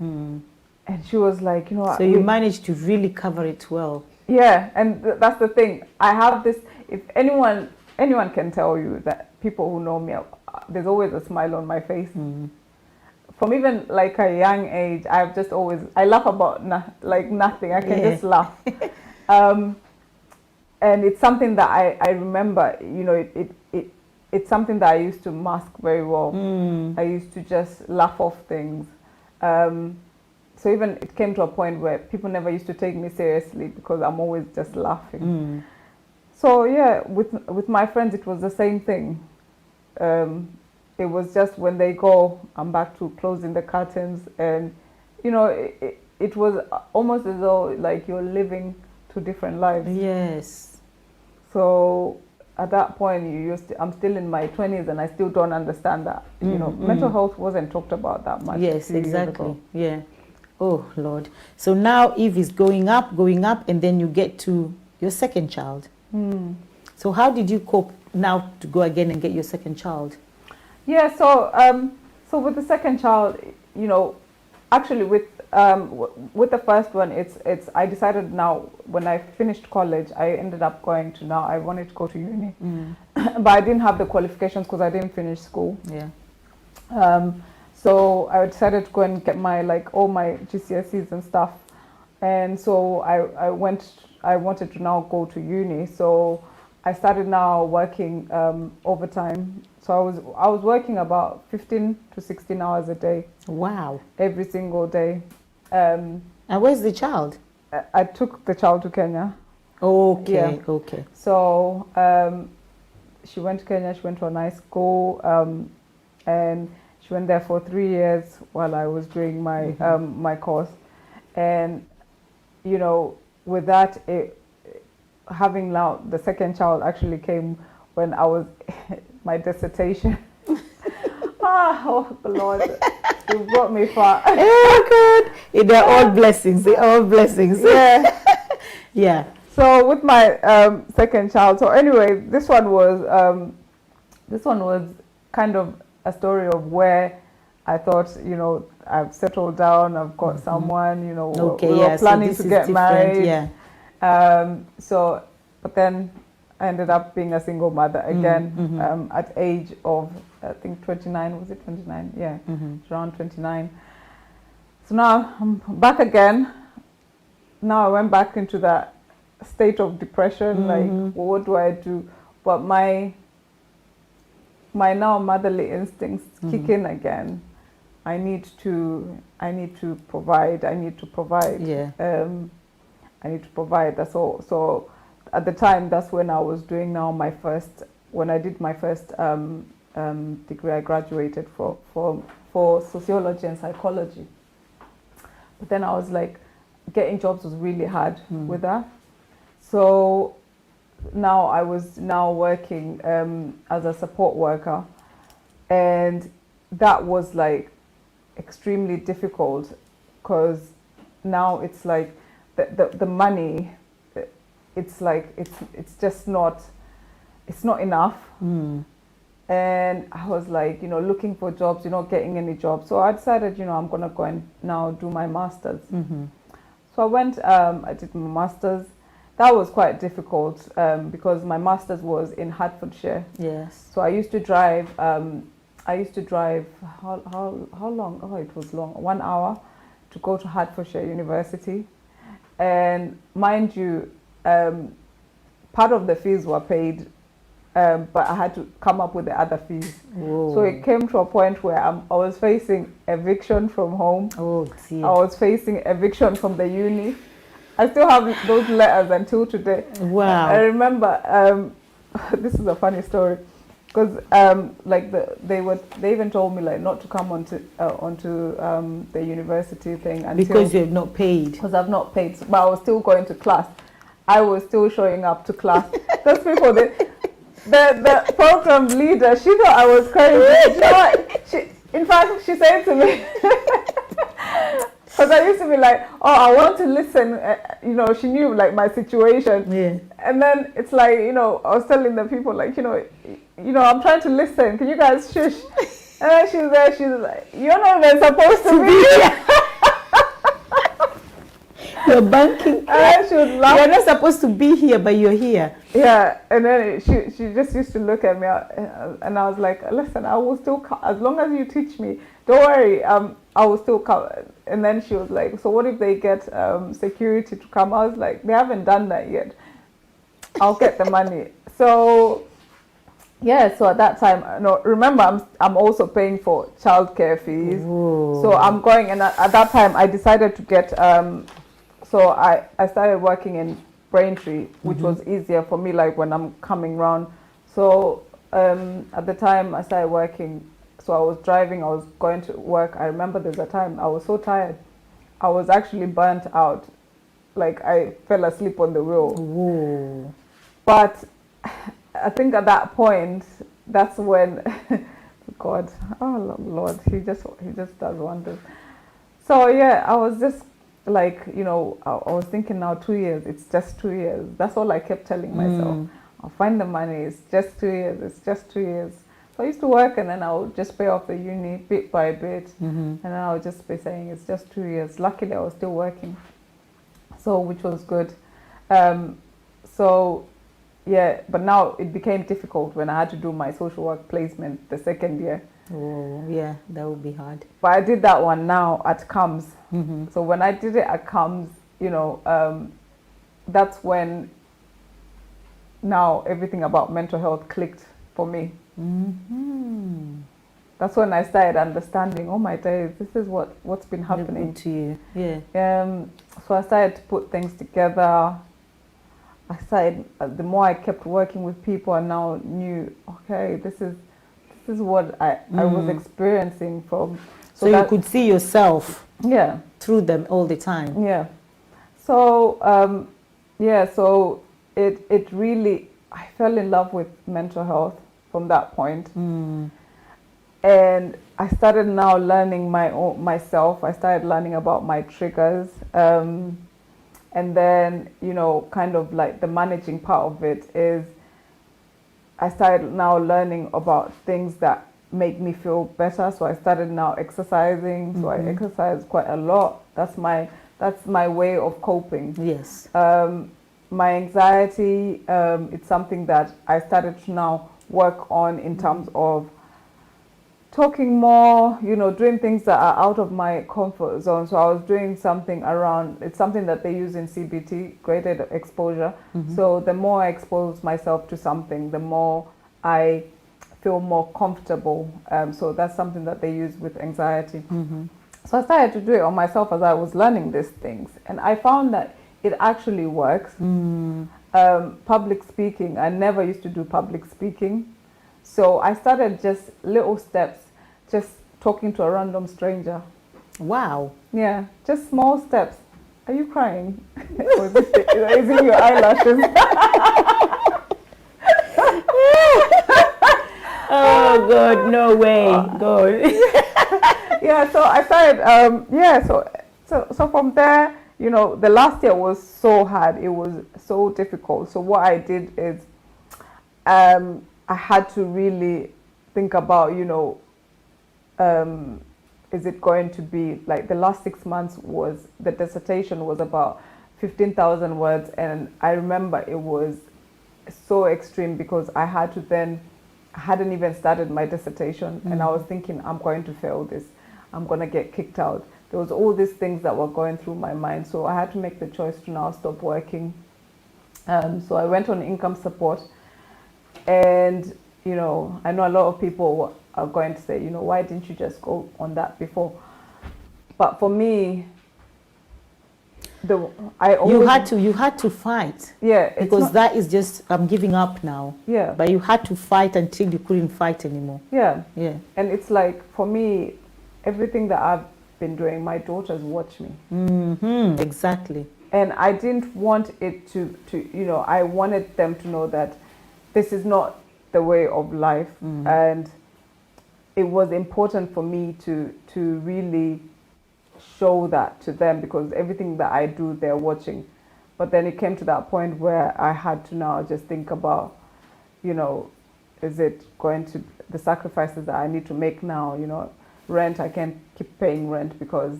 And she was like, So you managed to really cover it well. Yeah, and that's the thing. I have this, if anyone can tell you that people who know me, there's always a smile on my face. from even like a young age, I've just always, I laugh about like nothing. I can just laugh. And it's something that I remember, you know, it's something that I used to mask very well. I used to just laugh off things. So even it came to a point where people never used to take me seriously because I'm always just laughing. So yeah, with my friends, it was the same thing. It was just when they go, I'm back to closing the curtains, and you know, it was almost as though like you're living two different lives. Yes. So at that point, I'm still in my 20s, and I still don't understand that. You know, mental health wasn't talked about that much. Yes, exactly. Yeah. Oh Lord. So now Eve is going up, and then you get to your second child. So how did you cope now to go again and get your second child? Yeah. So with the second child, you know, actually with the first one, it's I decided now when I finished college, I ended up going to I wanted to go to uni, but I didn't have the qualifications because I didn't finish school. Yeah. So I decided to go and get all my GCSEs and stuff, and so I wanted to now go to uni. So I started now working overtime. So I was working about 15 to 16 hours a day. Wow. Every single day. And where's the child? I took the child to Kenya. Okay, yeah. Okay. So she went to Kenya, she went to a nice school, and she went there for 3 years while I was doing my my course. And you know, with that, having now the second child actually came when I was my dissertation. Oh Lord, you brought me far. Oh God, they're all blessings. They're all blessings. Yeah, yeah. So with my second child, so anyway, this one was kind of a story of where I thought, you know, I've settled down, I've got someone, you know, Okay, we were planning to get married. Yeah. So, but then I ended up being a single mother again at age of, I think 29, was it 29? Yeah, around 29. So now I'm back again. Now I went back into that state of depression, like, well, what do I do? But my now motherly instincts kick in again. I need to provide. I need to provide. Yeah. I need to provide. That's all. So at the time, that's when I was doing now when I did my first degree. I graduated for sociology and psychology. But then I was like, getting jobs was really hard with that. So now I was working as a support worker, and that was like extremely difficult because now it's like the money, it's like it's just not enough. And I was like, you know, looking for jobs, you know, getting any jobs. So I decided, you know, I'm gonna go and now do my master's. So I went, I did my master's. That was quite difficult because my master's was in Hertfordshire. Yes. So I used to drive. How long? Oh, it was long. 1 hour to go to Hertfordshire University, and mind you, part of the fees were paid, but I had to come up with the other fees. Whoa. So it came to a point where I was facing eviction from home. Oh dear. I was facing eviction from the uni. I still have those letters until today. Wow. I remember, this is a funny story, because like they even told me like not to come onto the university thing until, because you have not paid. Because I've not paid, but I was still going to class. I was still showing up to class. Those people, the program leader, she thought I was crazy. You know what? In fact, she said to me, because I used to be like, oh, I want to listen. You know, she knew like my situation. Yeah. And then it's like, you know, I was telling the people like, you know, I'm trying to listen. Can you guys shush? And then she's there. She's like, you're not even supposed to be here. You're banking. And then she would laugh. You're not supposed to be here, but you're here. Yeah, and then she just used to look at me, and I was like, listen, I will still come as long as you teach me. Don't worry, I will still come. And then she was like, so what if they get security to come? I was like, they haven't done that yet. I'll get the money. So yeah, so at that time, no, remember, I'm also paying for childcare fees. Ooh. So I'm going, and at that time I decided to get. So I started working in Braintree, which was easier for me, like when I'm coming round. So at the time I started working, so I was driving, I was going to work. I remember there's a time I was so tired, I was actually burnt out, like I fell asleep on the wheel. Whoa. But I think at that point, that's when God, oh Lord, he just does wonders. So yeah, I was just like, I was thinking now 2 years, it's just 2 years. That's all I kept telling myself. I'll find the money, it's just 2 years, it's just 2 years. So I used to work, and then I would just pay off the uni bit by bit. And then I would just be saying it's just 2 years. Luckily I was still working, so which was good. So yeah, but now it became difficult when I had to do my social work placement the second year. Oh, yeah, that would be hard. But I did that one now at CAMS. So when I did it at CAMS, that's when now everything about mental health clicked for me. That's when I started understanding, oh my days, this is what's been happening to you. Yeah. So I started to put things together. I started, the more I kept working with people, I now knew, okay, this is what I was experiencing from. So you could see yourself through them all the time. Yeah. So, so it really, I fell in love with mental health from that point. And I started now learning myself. I started learning about my triggers. And then, kind of like the managing part of it is I started now learning about things that make me feel better. So I started now exercising. So I exercise quite a lot. That's my way of coping. Yes. My anxiety, it's something that I started to now work on in terms of talking more, doing things that are out of my comfort zone. So I was doing something around, it's something that they use in CBT, graded exposure. So the more I expose myself to something, the more I feel more comfortable. So that's something that they use with anxiety. So I started to do it on myself as I was learning these things. And I found that it actually works. Public speaking, I never used to do public speaking. So I started just little steps, just talking to a random stranger. Wow. Yeah, just small steps. Are you crying? Or is it your eyelashes? Oh God, no way. God. Yeah, so I started, so from there, the last year was so hard. It was so difficult. So what I did is, I had to really think about, is it going to be like the last 6 months the dissertation was about 15,000 words. And I remember it was so extreme because I hadn't even started my dissertation. And I was thinking, I'm going to fail this. I'm going to get kicked out. There was all these things that were going through my mind. So I had to make the choice to now stop working. So I went on income support. And, I know a lot of people are going to say, why didn't you just go on that before? But for me, you had to fight. Yeah. Because that is just, I'm giving up now. Yeah. But you had to fight until you couldn't fight anymore. Yeah. Yeah. And it's like, for me, everything that I've been doing, my daughters watch me. Exactly. And I didn't want it to I wanted them to know that this is not the way of life. And it was important for me to really show that to them, because everything that I do, they're watching. But then it came to that point where I had to now just think about, is it going to, the sacrifices that I need to make now, rent, I can't keep paying rent because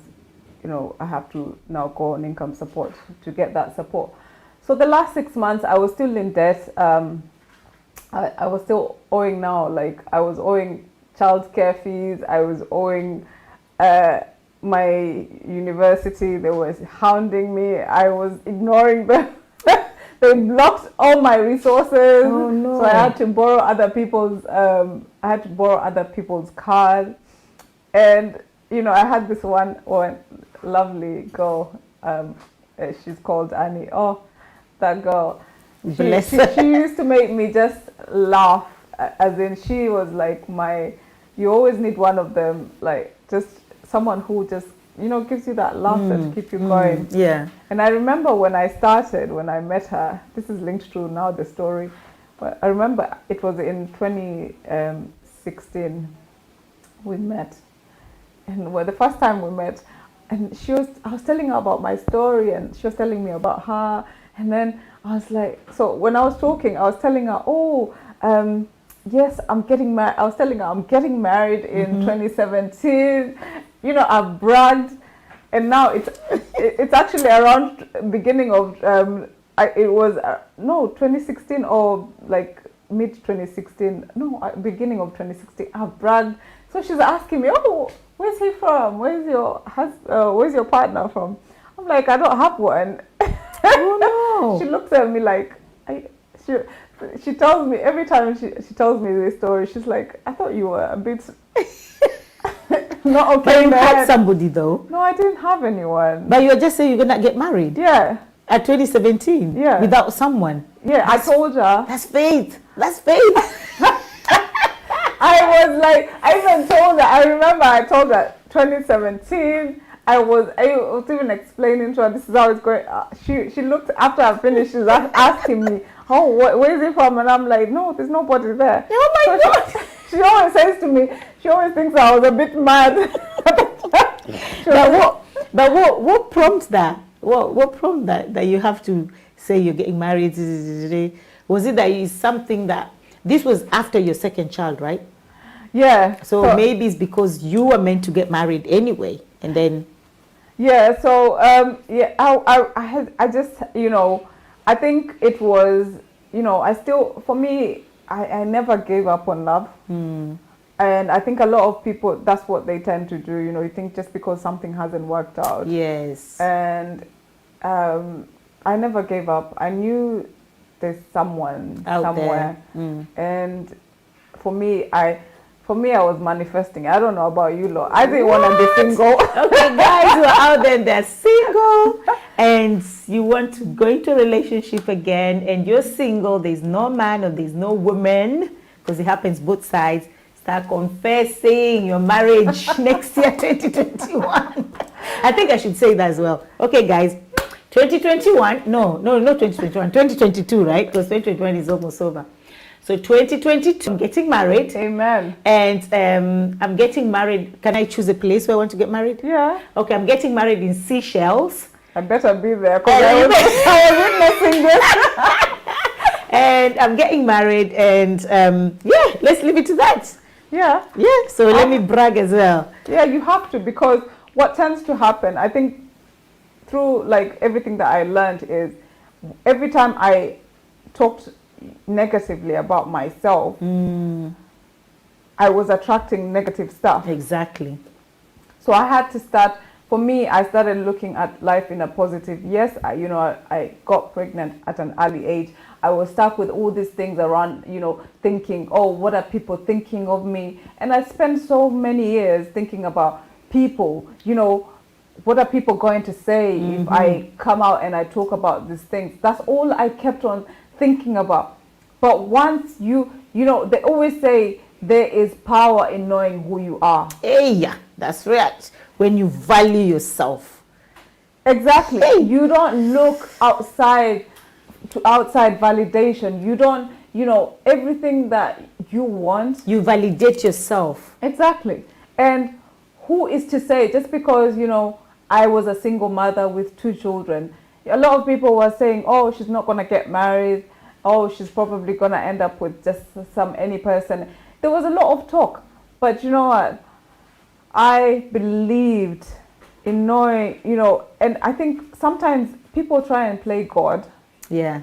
I have to now go on income support to get that support. So the last 6 months, I was still in debt. I was still owing now, like I was owing childcare fees. I was owing my university. They were hounding me. I was ignoring them. They blocked all my resources. Oh, no. So I had to borrow other people's. Cards, and I had this one lovely girl. She's called Annie. Oh, that girl. Bless she her. used to make me just laugh, as in she was like you always need one of them, like just someone who just gives you that laughter to keep you going. Yeah. And I remember when I met her, this is linked to now the story, but I remember it was in 2016 we met, and the first time we met, and I was telling her about my story, and she was telling me about her, and then I was like, so when I was talking, I was telling her, yes, I'm getting married. I was telling her I'm getting married in 2017. I've bragged, and now it's actually around beginning of 2016 or like mid 2016. No, beginning of 2016. I've bragged. So she's asking me, oh, where's he from? Where's your partner from? I'm like, I don't have one. Oh no. She looks at me like, she tells me, every time she tells me this story, she's like, I thought you were a bit not okay. But you had somebody though. No, I didn't have anyone. But you were just saying you're gonna get married. Yeah. At 2017. Yeah. Without someone. Yeah, I told her. That's faith. That's faith. I was like, I even told her. I remember I told her 2017. I was even explaining to her, this is how it's going. She looked, after I finished, she was asking me, oh, where is he from? And I'm like, no, there's nobody there. Oh my God. She always says to me, she always thinks I was a bit mad. But what prompted that? What prompted that you have to say you're getting married? Was it that it's something that, this was after your second child, right? Yeah. So maybe it's because you were meant to get married anyway, and then. Yeah. So I just I think it was I never gave up on love. And I think a lot of people, that's what they tend to do. You think just because something hasn't worked out. Yes. And I never gave up. I knew there's someone out somewhere. There. And for me, I was manifesting. I don't know about you, lot. I didn't want to be single. Okay, guys who are out there, they're single, and you want to go into a relationship again, and you're single, there's no man or there's no woman, because it happens both sides. Start confessing your marriage next year, 2021. I think I should say that as well. Okay, guys, 2021, no, not 2021, 2022, right? Because 2021 is almost over. So 2022, I'm getting married. Amen. And I'm getting married. Can I choose a place where I want to get married? Yeah. Okay, I'm getting married in Seychelles. I better be there because I was witnessing this. And I'm getting married, and yeah, let's leave it to that. Yeah. Yeah, so let me brag as well. Yeah, you have to, because what tends to happen, I think, through like everything that I learned, is every time I talked negatively about myself, I was attracting negative stuff. Exactly. So I had to start, for me, I started looking at life in a positive. Yes, I got pregnant at an early age. I was stuck with all these things around, thinking, oh, what are people thinking of me? And I spent so many years thinking about people, what are people going to say if I come out and I talk about these things? That's all I kept on thinking about. But once they always say there is power in knowing who you are. Hey, yeah, that's right. When you value yourself. Exactly. Hey. You don't look outside validation. You don't, everything that you want. You validate yourself. Exactly. And who is to say, just because, I was a single mother with 2 children, a lot of people were saying, oh, she's not going to get married. Oh, she's probably going to end up with just any person. There was a lot of talk. But you know what? I believed in knowing, and I think sometimes people try and play God. Yeah,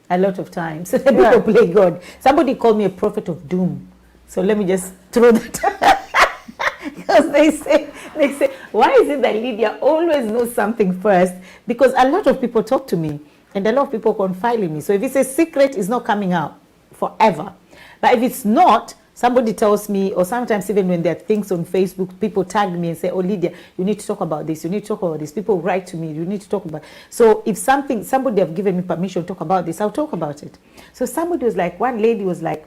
a lot of times. People play God. Somebody called me a prophet of doom. So let me just throw that. Because they say, why is it that Lydia always knows something first? Because a lot of people talk to me and a lot of people confide in me. So if it's a secret, it's not coming out forever. But if it's not, somebody tells me, or sometimes even when there are things on Facebook, people tag me and say, oh, Lydia, you need to talk about this. You need to talk about this. People write to me, you need to talk about it. So if somebody have given me permission to talk about this, I'll talk about it. So somebody was like, one lady was like,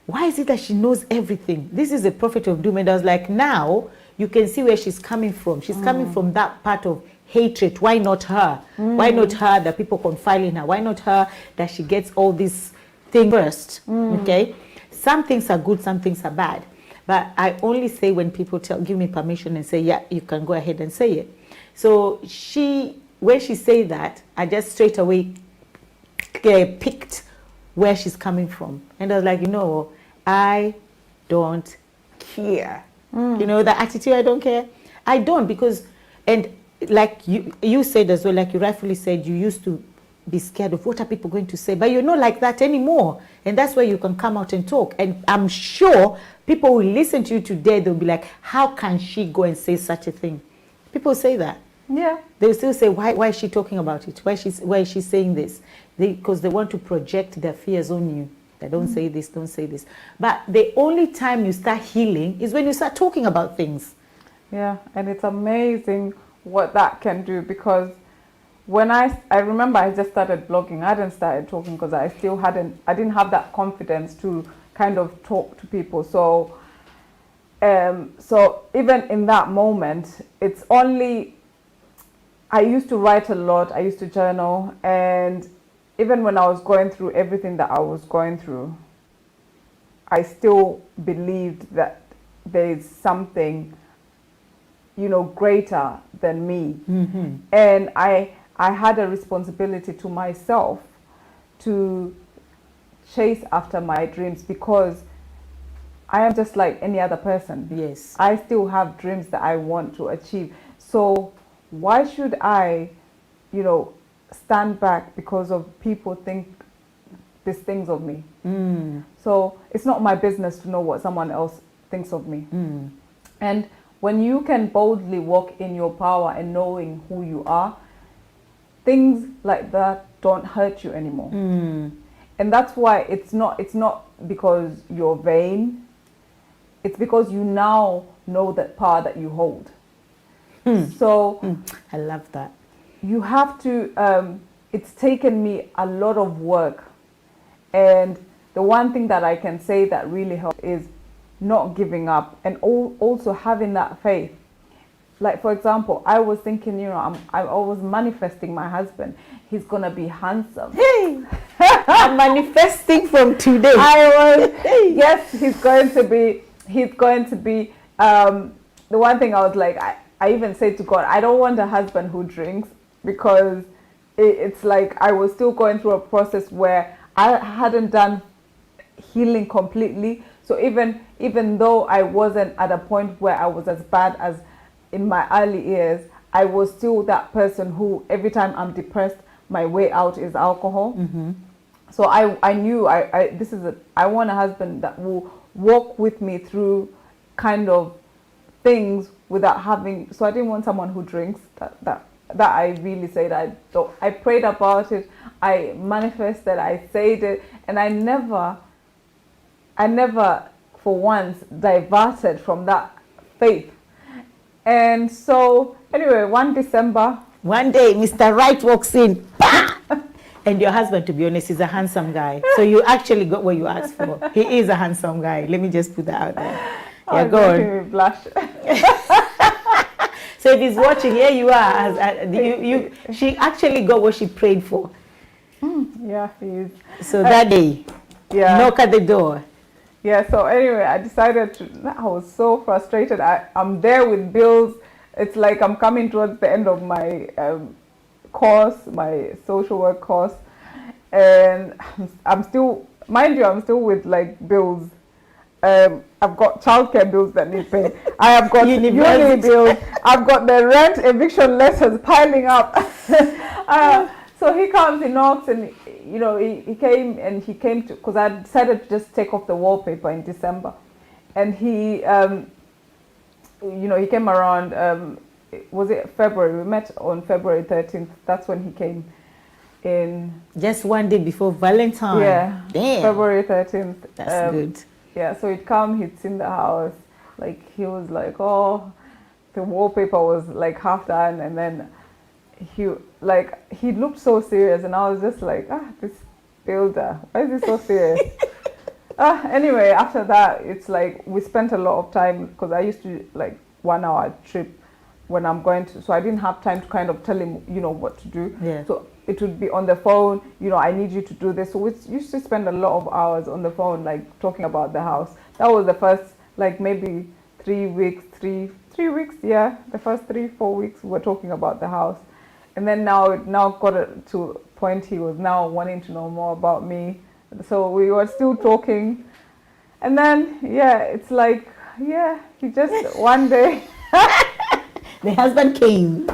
why is it that she knows everything? This is a prophet of doom. And I was like, now you can see where she's coming from. She's coming from that part of hatred. Why not her? Why not her that people confide in her? Why not her that she gets all these things first? Okay? Some things are good, some things are bad. But I only say when people give me permission and say, yeah, you can go ahead and say it. So when she said that, I just straight away picked where she's coming from. And I was like, I don't care. The attitude, I don't care. I don't, because, and like you said as well, like you rightfully said, you used to be scared of what are people going to say, but you're not like that anymore. And that's where you can come out and talk. And I'm sure people will listen to you today, they'll be like, how can she go and say such a thing? People say that. Yeah. They'll still say, why is she talking about it? Why is she saying this? Because they want to project their fears on you. They don't say this, don't say this. But the only time you start healing is when you start talking about things. Yeah, and it's amazing what that can do, because when I remember I just started blogging, I hadn't started talking because I didn't have that confidence to kind of talk to people. So even in that moment, it's only, I used to write a lot, I used to journal, and even when I was going through everything that I was going through, I still believed that there is something, greater than me. And I had a responsibility to myself to chase after my dreams, because I am just like any other person. Yes. I still have dreams that I want to achieve. So why should I, stand back because of people think these things of me? So it's not my business to know what someone else thinks of me. And when you can boldly walk in your power and knowing who you are, things like that don't hurt you anymore. And that's why it's not because you're vain. It's because you now know that power that you hold. So I love that. You have to, it's taken me a lot of work. And the one thing that I can say that really helped is not giving up, and also having that faith. Like, for example, I was thinking, I was manifesting my husband. He's going to be handsome. Hey, I'm manifesting from today. Yes, he's going to be, the one thing I was like, I even said to God, I don't want a husband who drinks, because it's like I was still going through a process where I hadn't done healing completely. So even though I wasn't at a point where I was as bad as in my early years, I was still that person who every time I'm depressed, my way out is alcohol. So I knew I want a husband that will walk with me through kind of things without having. So I didn't want someone who drinks. That I really said I prayed about it, I manifested, I said it, and I never for once diverted from that faith. And so anyway, one December, one day Mr. Right walks in, and your husband, to be honest, is a handsome guy. So you actually got what you asked for. He is a handsome guy. Let me just put that out there. Yeah, go on. Making me blush. So if he's watching, here you are. She actually got what she prayed for. Yeah, he is. So that day, knock at the door. Yeah, so anyway, I was so frustrated. I'm there with bills. It's like I'm coming towards the end of my course, my social work course. And I'm still, mind you, I'm still with like bills. I've got childcare bills that need paying. I have got uni bills. I've got the rent eviction letters piling up. So he comes, he knocks, and you know, he came to, because I decided to just take off the wallpaper in December, and he, you know, he came around. Was it February? We met on February 13th. That's when he came in. Just one day before Valentine. Yeah. Damn. February 13th. That's good. Yeah, so he'd come, he'd seen the house, like he was like, oh, the wallpaper was like half done, and then he looked so serious, and I was just like, this builder, why is he so serious? Anyway, after that, it's like we spent a lot of time, because I used to like 1 hour trip when I'm going to, so I didn't have time to kind of tell him, you know, what to do. Yeah. So it would be on the phone, you know, I need you to do this. So we used to spend a lot of hours on the phone, like talking about the house. That was the first, like maybe 3 weeks, three weeks, yeah. The first 3-4 weeks we were talking about the house. And then now got to a point he was now wanting to know more about me. So we were still talking. And then, yeah, it's like, yeah, he just one day. The husband came.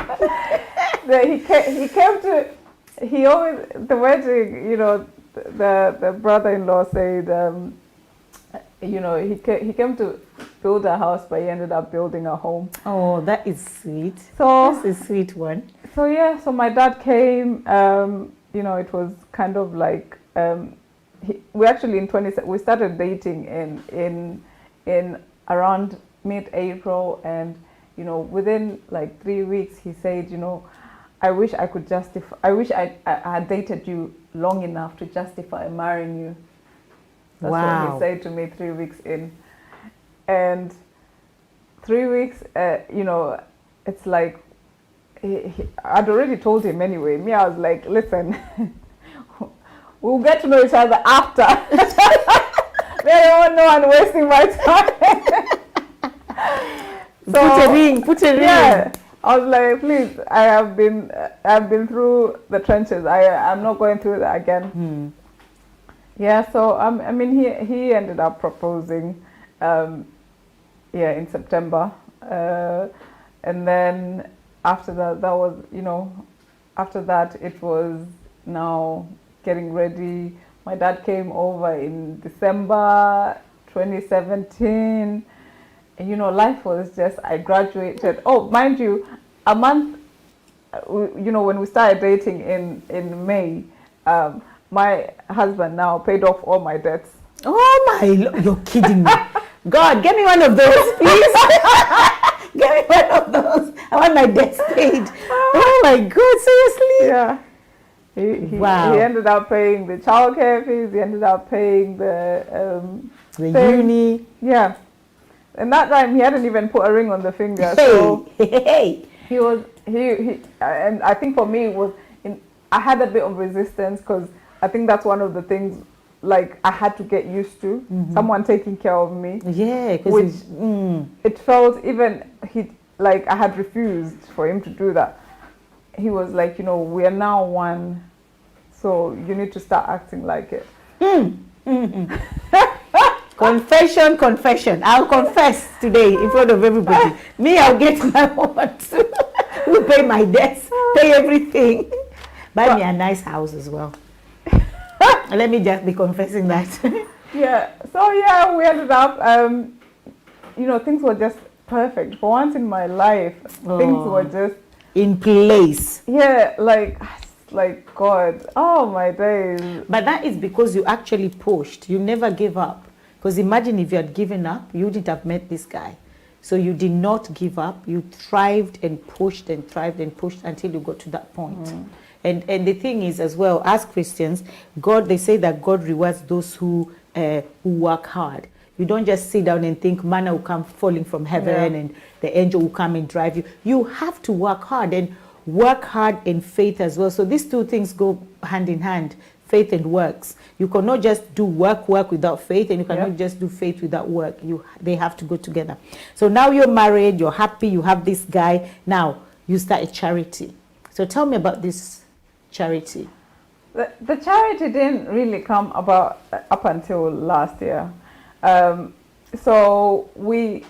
He came to, he always, the wedding, you know, the brother-in-law said, you know, he came to build a house, but he ended up building a home. Oh, that is sweet. So that's a sweet one. So yeah, so my dad came. You know, it was kind of like we actually we started dating in around mid-April, and you know, within like 3 weeks, he said, you know, I wish I could justify. I wish I had dated you long enough to justify marrying you. That's what he said to me 3 weeks in. And 3 weeks, you know, it's like, I'd already told him anyway. Me, I was like, listen, we'll get to know each other after. They don't know I'm wasting my time. So, put a ring. Yeah. I was like, please, I've been through the trenches. I'm not going through that again. Yeah, so I mean, he ended up proposing, in September, and then after that was, you know, after that it was now getting ready. My dad came over in December 2017. And, you know, life was just, I graduated. Oh, mind you, a month, you know, when we started dating in May, my husband now paid off all my debts. Oh my, you're kidding me. God, get me one of those, please. Get me one of those. I want my debts paid. Oh my God, seriously? Yeah. Wow. He ended up paying the childcare fees. He ended up paying the uni. Yeah. And that time he hadn't even put a ring on the finger. So he was and I think for me it was I had a bit of resistance, because I think that's one of the things, like, I had to get used to someone taking care of me. Yeah, because it felt, even I had refused for him to do that. He was like, you know, we are now one, so you need to start acting like it. Confession. I'll confess today in front of everybody. Me, I'll get my one too. We'll pay my debts, pay everything. Buy me a nice house as well. Let me just be confessing that. Yeah. So yeah, we ended up, you know, things were just perfect. For once in my life, things were just in place. Yeah, like God, oh my days. But that is because you actually pushed. You never gave up. Because imagine if you had given up, you wouldn't have met this guy. So you did not give up. You thrived and pushed and thrived and pushed until you got to that point. And the thing is, as well, as Christians, they say that God rewards those who work hard. You don't just sit down and think manna will come falling from heaven and the angel will come and drive you. You have to work hard, and work hard in faith as well. So these two things go hand in hand, faith and works. You cannot just do work without faith, and you cannot just do faith without work. They have to go together. So now you're married, you're happy, you have this guy. Now you start a charity. So tell me about this charity. The charity didn't really come about up until last year. so we,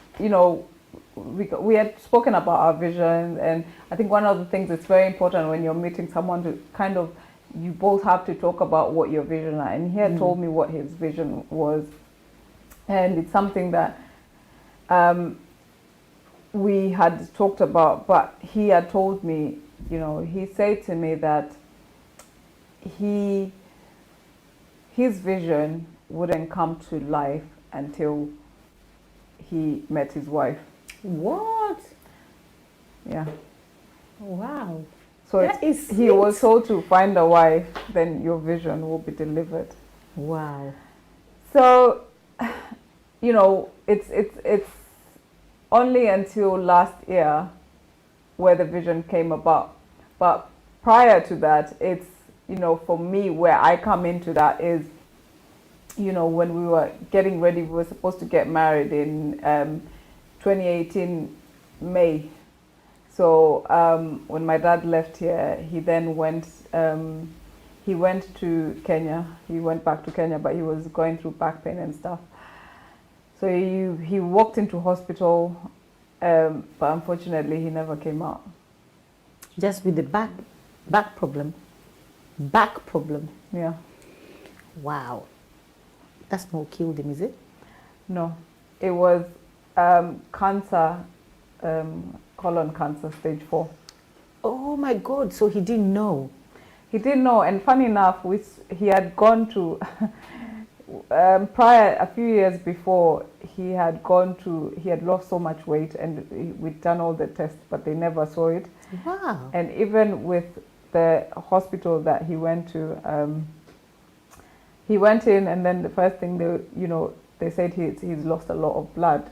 we had spoken about our vision, and I think one of the things that's very important when you're meeting someone to kind of, you both have to talk about what your vision are. And he had told me what his vision was, and it's something that we had talked about, but he had told me, he said to me that his vision wouldn't come to life until he met his wife. What? Yeah. Wow. So That is he sweet. was told to find a wife, then your vision will be delivered. Wow. So, it's only until last year where the vision came about. But prior to that, it's, for me, where I come into that is, when we were getting ready, we were supposed to get married in 2018 May. So when my dad left here, he then went to Kenya. He went back to Kenya, but he was going through back pain and stuff. So he walked into hospital, but unfortunately he never came out. Just with the back problem. Back problem. Yeah. Wow. That's not killed him, is it? No, it was cancer, colon cancer, stage 4. Oh my God. So he didn't know. He didn't know, and funny enough, he had gone to prior, a few years before, he had lost so much weight, and we'd done all the tests, but they never saw it. Wow. And even with the hospital that he went to, he went in, and then the first thing they said he's lost a lot of blood,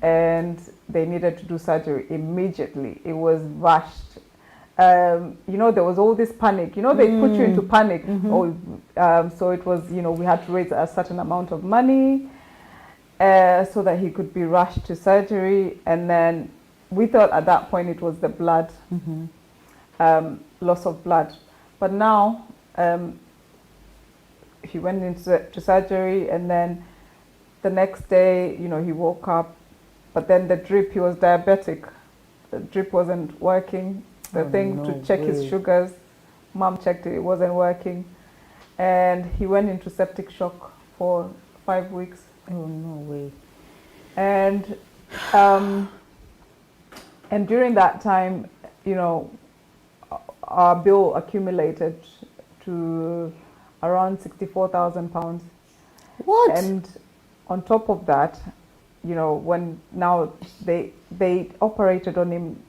and they needed to do surgery immediately. It was rushed. There was all this panic. They put you into panic. So it was, we had to raise a certain amount of money so that he could be rushed to surgery. And then we thought at that point it was the blood, loss of blood. But now he went into surgery, and then the next day, he woke up. But then the drip, he was diabetic. The drip wasn't working. The thing to check his sugars, mom checked it wasn't working. And he went into septic shock for 5 weeks. Oh, no way. And during that time, our bill accumulated to around £64,000. What? And on top of that, when now they operated on him.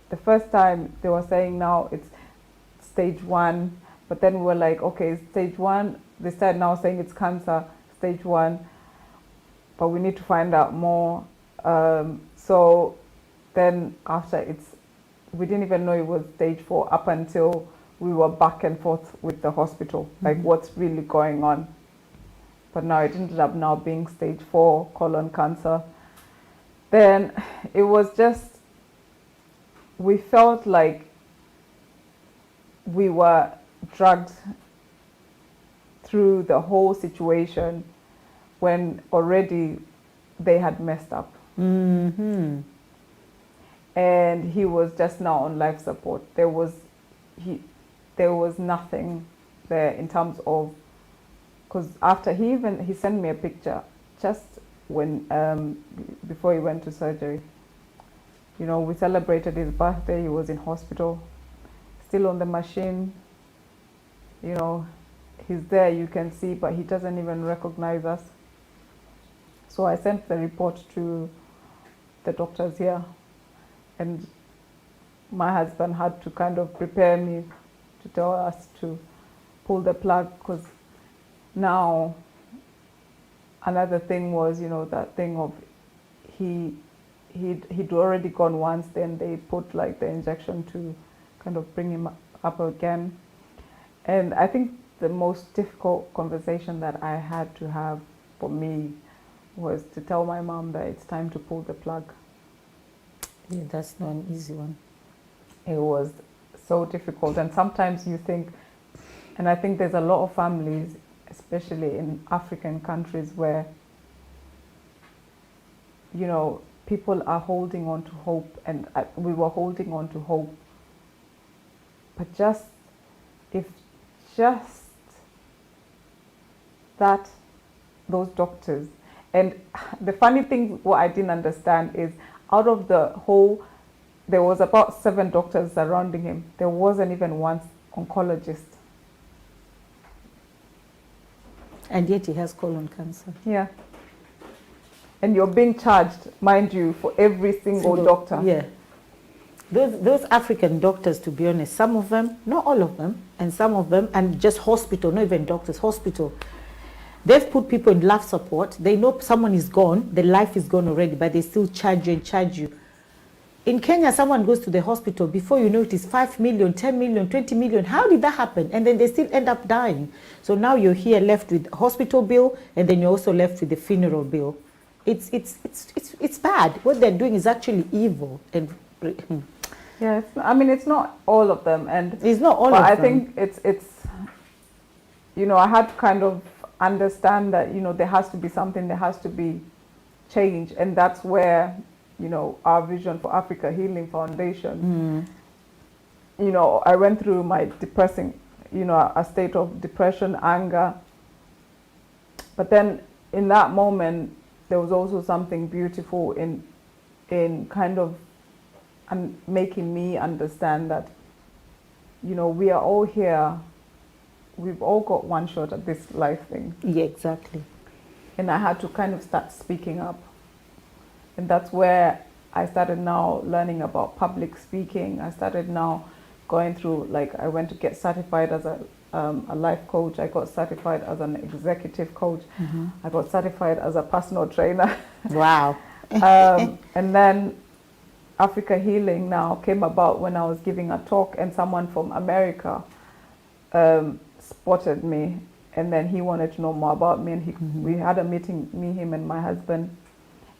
The first time they were saying now it's stage 1, but then we were like, okay, stage 1. They started now saying it's cancer, stage 1, but we need to find out more. So then after we didn't even know it was stage 4 up until we were back and forth with the hospital, like what's really going on. But now it ended up now being stage 4 colon cancer. Then it was just, we felt like we were dragged through the whole situation when already they had messed up. Mm-hmm. And he was just now on life support. There was nothing there in terms of, because after he sent me a picture just when before he went to surgery. We celebrated his birthday. He was in hospital, still on the machine. He's there, you can see, but he doesn't even recognize us. So I sent the report to the doctors here, and my husband had to kind of prepare me to tell us to pull the plug, because now another thing was, that thing of he'd already gone once, then they put like the injection to kind of bring him up again. And I think the most difficult conversation that I had to have for me was to tell my mom that it's time to pull the plug. Yeah, that's not an easy one. It was so difficult, and sometimes you think, and I think there's a lot of families, especially in African countries, where you know, people are holding on to hope, and we were holding on to hope. But if just that, those doctors, and the funny thing, what I didn't understand is, out of the whole, there was about 7 doctors surrounding him. There wasn't even one oncologist. And yet he has colon cancer. Yeah. And you're being charged, mind you, for every single doctor. Yeah. Those African doctors, to be honest, some of them, not all of them, and some of them, and just hospital, not even doctors, hospital. They've put people in life support. They know someone is gone, the life is gone already, but they still charge you and charge you. In Kenya, someone goes to the hospital, before you know it is 5 million, 10 million, 20 million. How did that happen? And then they still end up dying. So now you're here left with hospital bill, and then you're also left with the funeral bill. It's bad. What they're doing is actually evil. And yeah, I mean, it's not all of them, and it's not all of them. But I think it's you know, I had to kind of understand that, you know, there has to be something, there has to be change, and that's where, you know, our vision for Africa Healing Foundation. You know, I went through my depressing, you know, a state of depression, anger, but then in that moment there was also something beautiful in kind of making me understand that, you know, we are all here, we've all got one shot at this life thing. Yeah, exactly. And I had to kind of start speaking up, and that's where I started now learning about public speaking. I started now going through, like, I went to get certified as a life coach. I got certified as an executive coach. I got certified as a personal trainer. Wow. And then Africa Healing now came about when I was giving a talk, and someone from America spotted me, and then he wanted to know more about me, and we had a meeting, me, him, and my husband,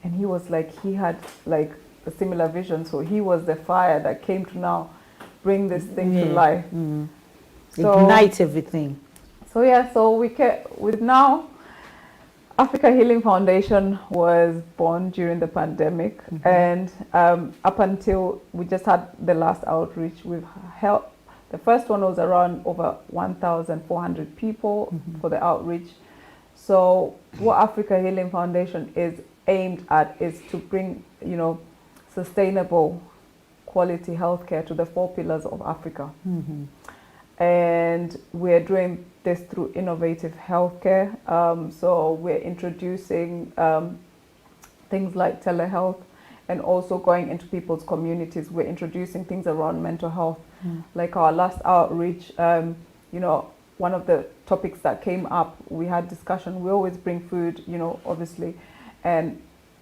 and he was like, he had like a similar vision, so he was the fire that came to now bring this thing to life. So, ignite everything. So yeah, so with now, Africa Healing Foundation was born during the pandemic, and up until we just had the last outreach, we've held, the first one was around over 1,400 people for the outreach. So what Africa Healing Foundation is aimed at is to bring, you know, sustainable quality healthcare to the 4 pillars of Africa. And we're doing this through innovative healthcare. So we're introducing things like telehealth, and also going into people's communities. We're introducing things around mental health. Like our last outreach, you know, one of the topics that came up, we had discussion. We always bring food, you know, obviously. And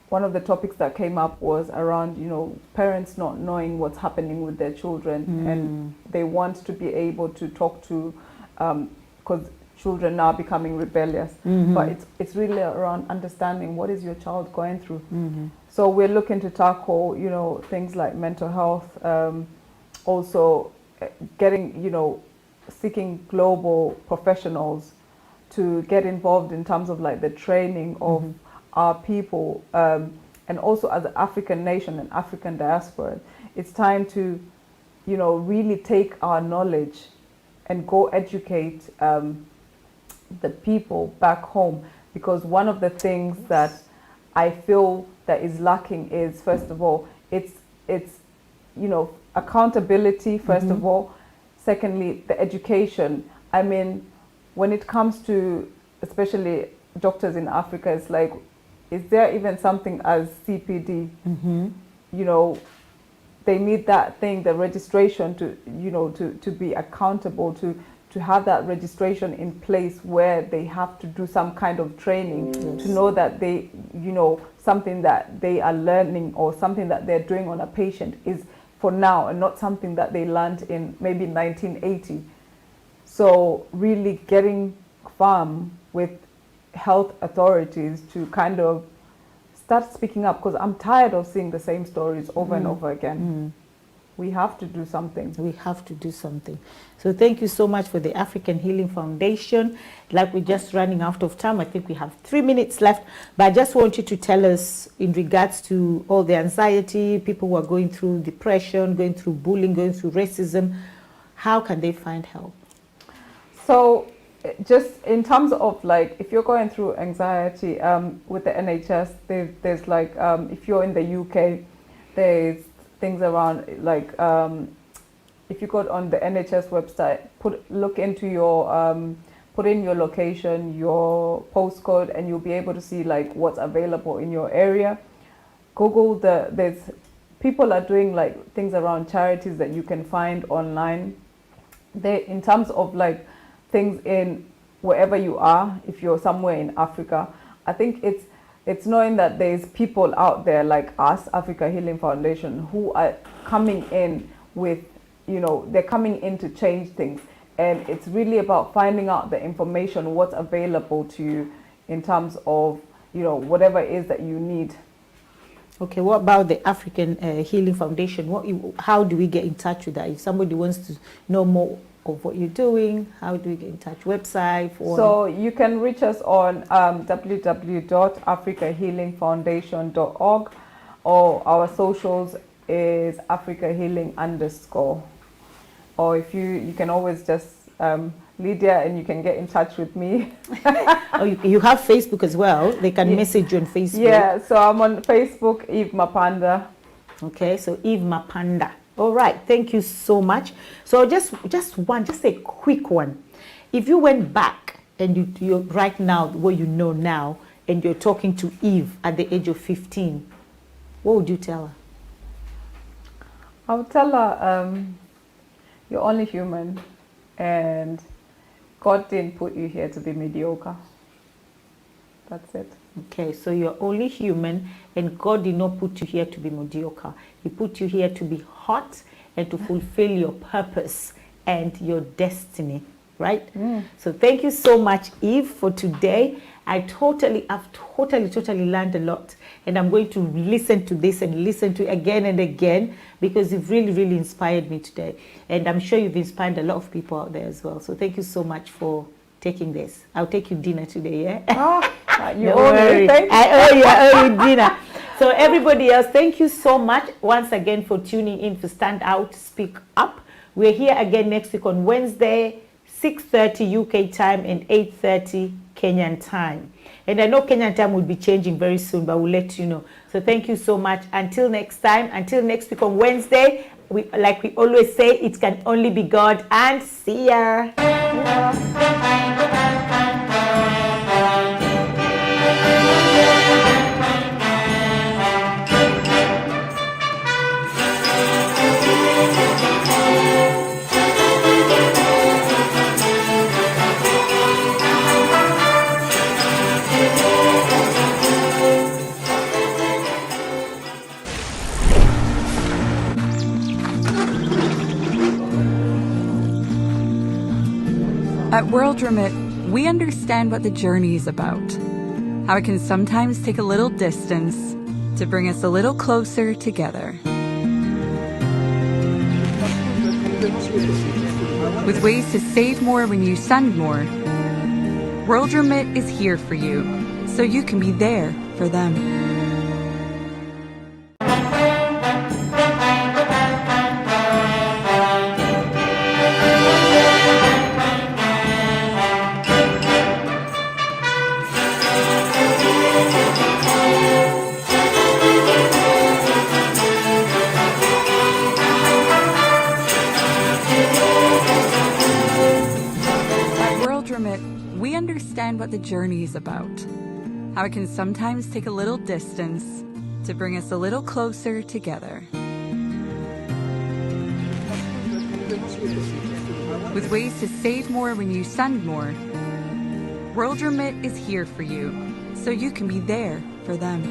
one of the topics that came up was around, you know, parents not knowing what's happening with their children, and they want to be able to talk to, because children are becoming rebellious, but it's really around understanding what is your child going through. So we're looking to tackle, you know, things like mental health, also getting, you know, seeking global professionals to get involved in terms of like the training of our people, and also as an African nation and African diaspora, it's time to, you know, really take our knowledge and go educate the people back home. Because one of the things that I feel that is lacking is, first of all, it's you know, accountability, first of all. Secondly, the education. I mean, when it comes to especially doctors in Africa, it's like, is there even something as CPD? You know, they need that thing, the registration to, you know, to be accountable, to have that registration in place where they have to do some kind of training to know that they, you know, something that they are learning or something that they're doing on a patient is for now and not something that they learned in maybe 1980. So really getting firm with health authorities to kind of start speaking up, because I'm tired of seeing the same stories over and over again. we have to do something. We have to do something. So thank you so much for the African Healing Foundation. Like we're just running out of time. I think we have 3 minutes left. But I just want you to tell us in regards to all the anxiety, people who are going through depression, going through bullying, going through racism, how can they find help? So just in terms of like, if you're going through anxiety with the NHS, there's like, if you're in the UK, there's things around like, if you go on the NHS website, look into your, put in your location, your postcode, and you'll be able to see like what's available in your area. Google there's people are doing like things around charities that you can find online. In terms of like things in wherever you are, if you're somewhere in Africa, I think it's knowing that there's people out there like us, Africa Healing Foundation, who are coming in with, they're coming in to change things. And it's really about finding out the information, what's available to you in terms of, whatever it is that you need. Okay, what about the African Healing Foundation? How do we get in touch with that? If somebody wants to know more of what you're doing, how do we get in touch? Website? So you can reach us on www.africahealingfoundation.org, or our socials is @AfricaHealing_. Or if you can always just Lydia, and you can get in touch with me. Oh, you have Facebook as well. They can message you on Facebook. Yeah, so I'm on Facebook, Eve Mapanda. Okay, so Eve Mapanda. All right, thank you so much. So just a quick one. If you went back and you're right now, what you know now, and you're talking to Eve at the age of 15, what would you tell her? I would tell her, you're only human, and God didn't put you here to be mediocre. That's it. Okay, so you're only human, and God did not put you here to be mediocre. He put you here to be hot and to fulfill your purpose and your destiny, right? So thank you so much, Eve, for today. I've totally learned a lot, and I'm going to listen to this and listen to it again and again, because you've really inspired me today, and I'm sure you've inspired a lot of people out there as well. So thank you so much for taking this. I'll take you dinner today, yeah? You owe me. I owe you dinner. So everybody else, thank you so much once again for tuning in for Stand Out, Speak Up. We're here again next week on Wednesday, 6:30 UK time and 8:30 Kenyan time. And I know Kenyan time will be changing very soon, but we'll let you know. So thank you so much. Until next time, until next week on Wednesday, like we always say, it can only be God, and see ya. At World Remit, we understand what the journey is about, how it can sometimes take a little distance to bring us a little closer together. With ways to save more when you send more, World Remit is here for you, so you can be there for them. We understand what the journey is about, how it can sometimes take a little distance to bring us a little closer together. With ways to save more when you send more, World Remit is here for you, so you can be there for them.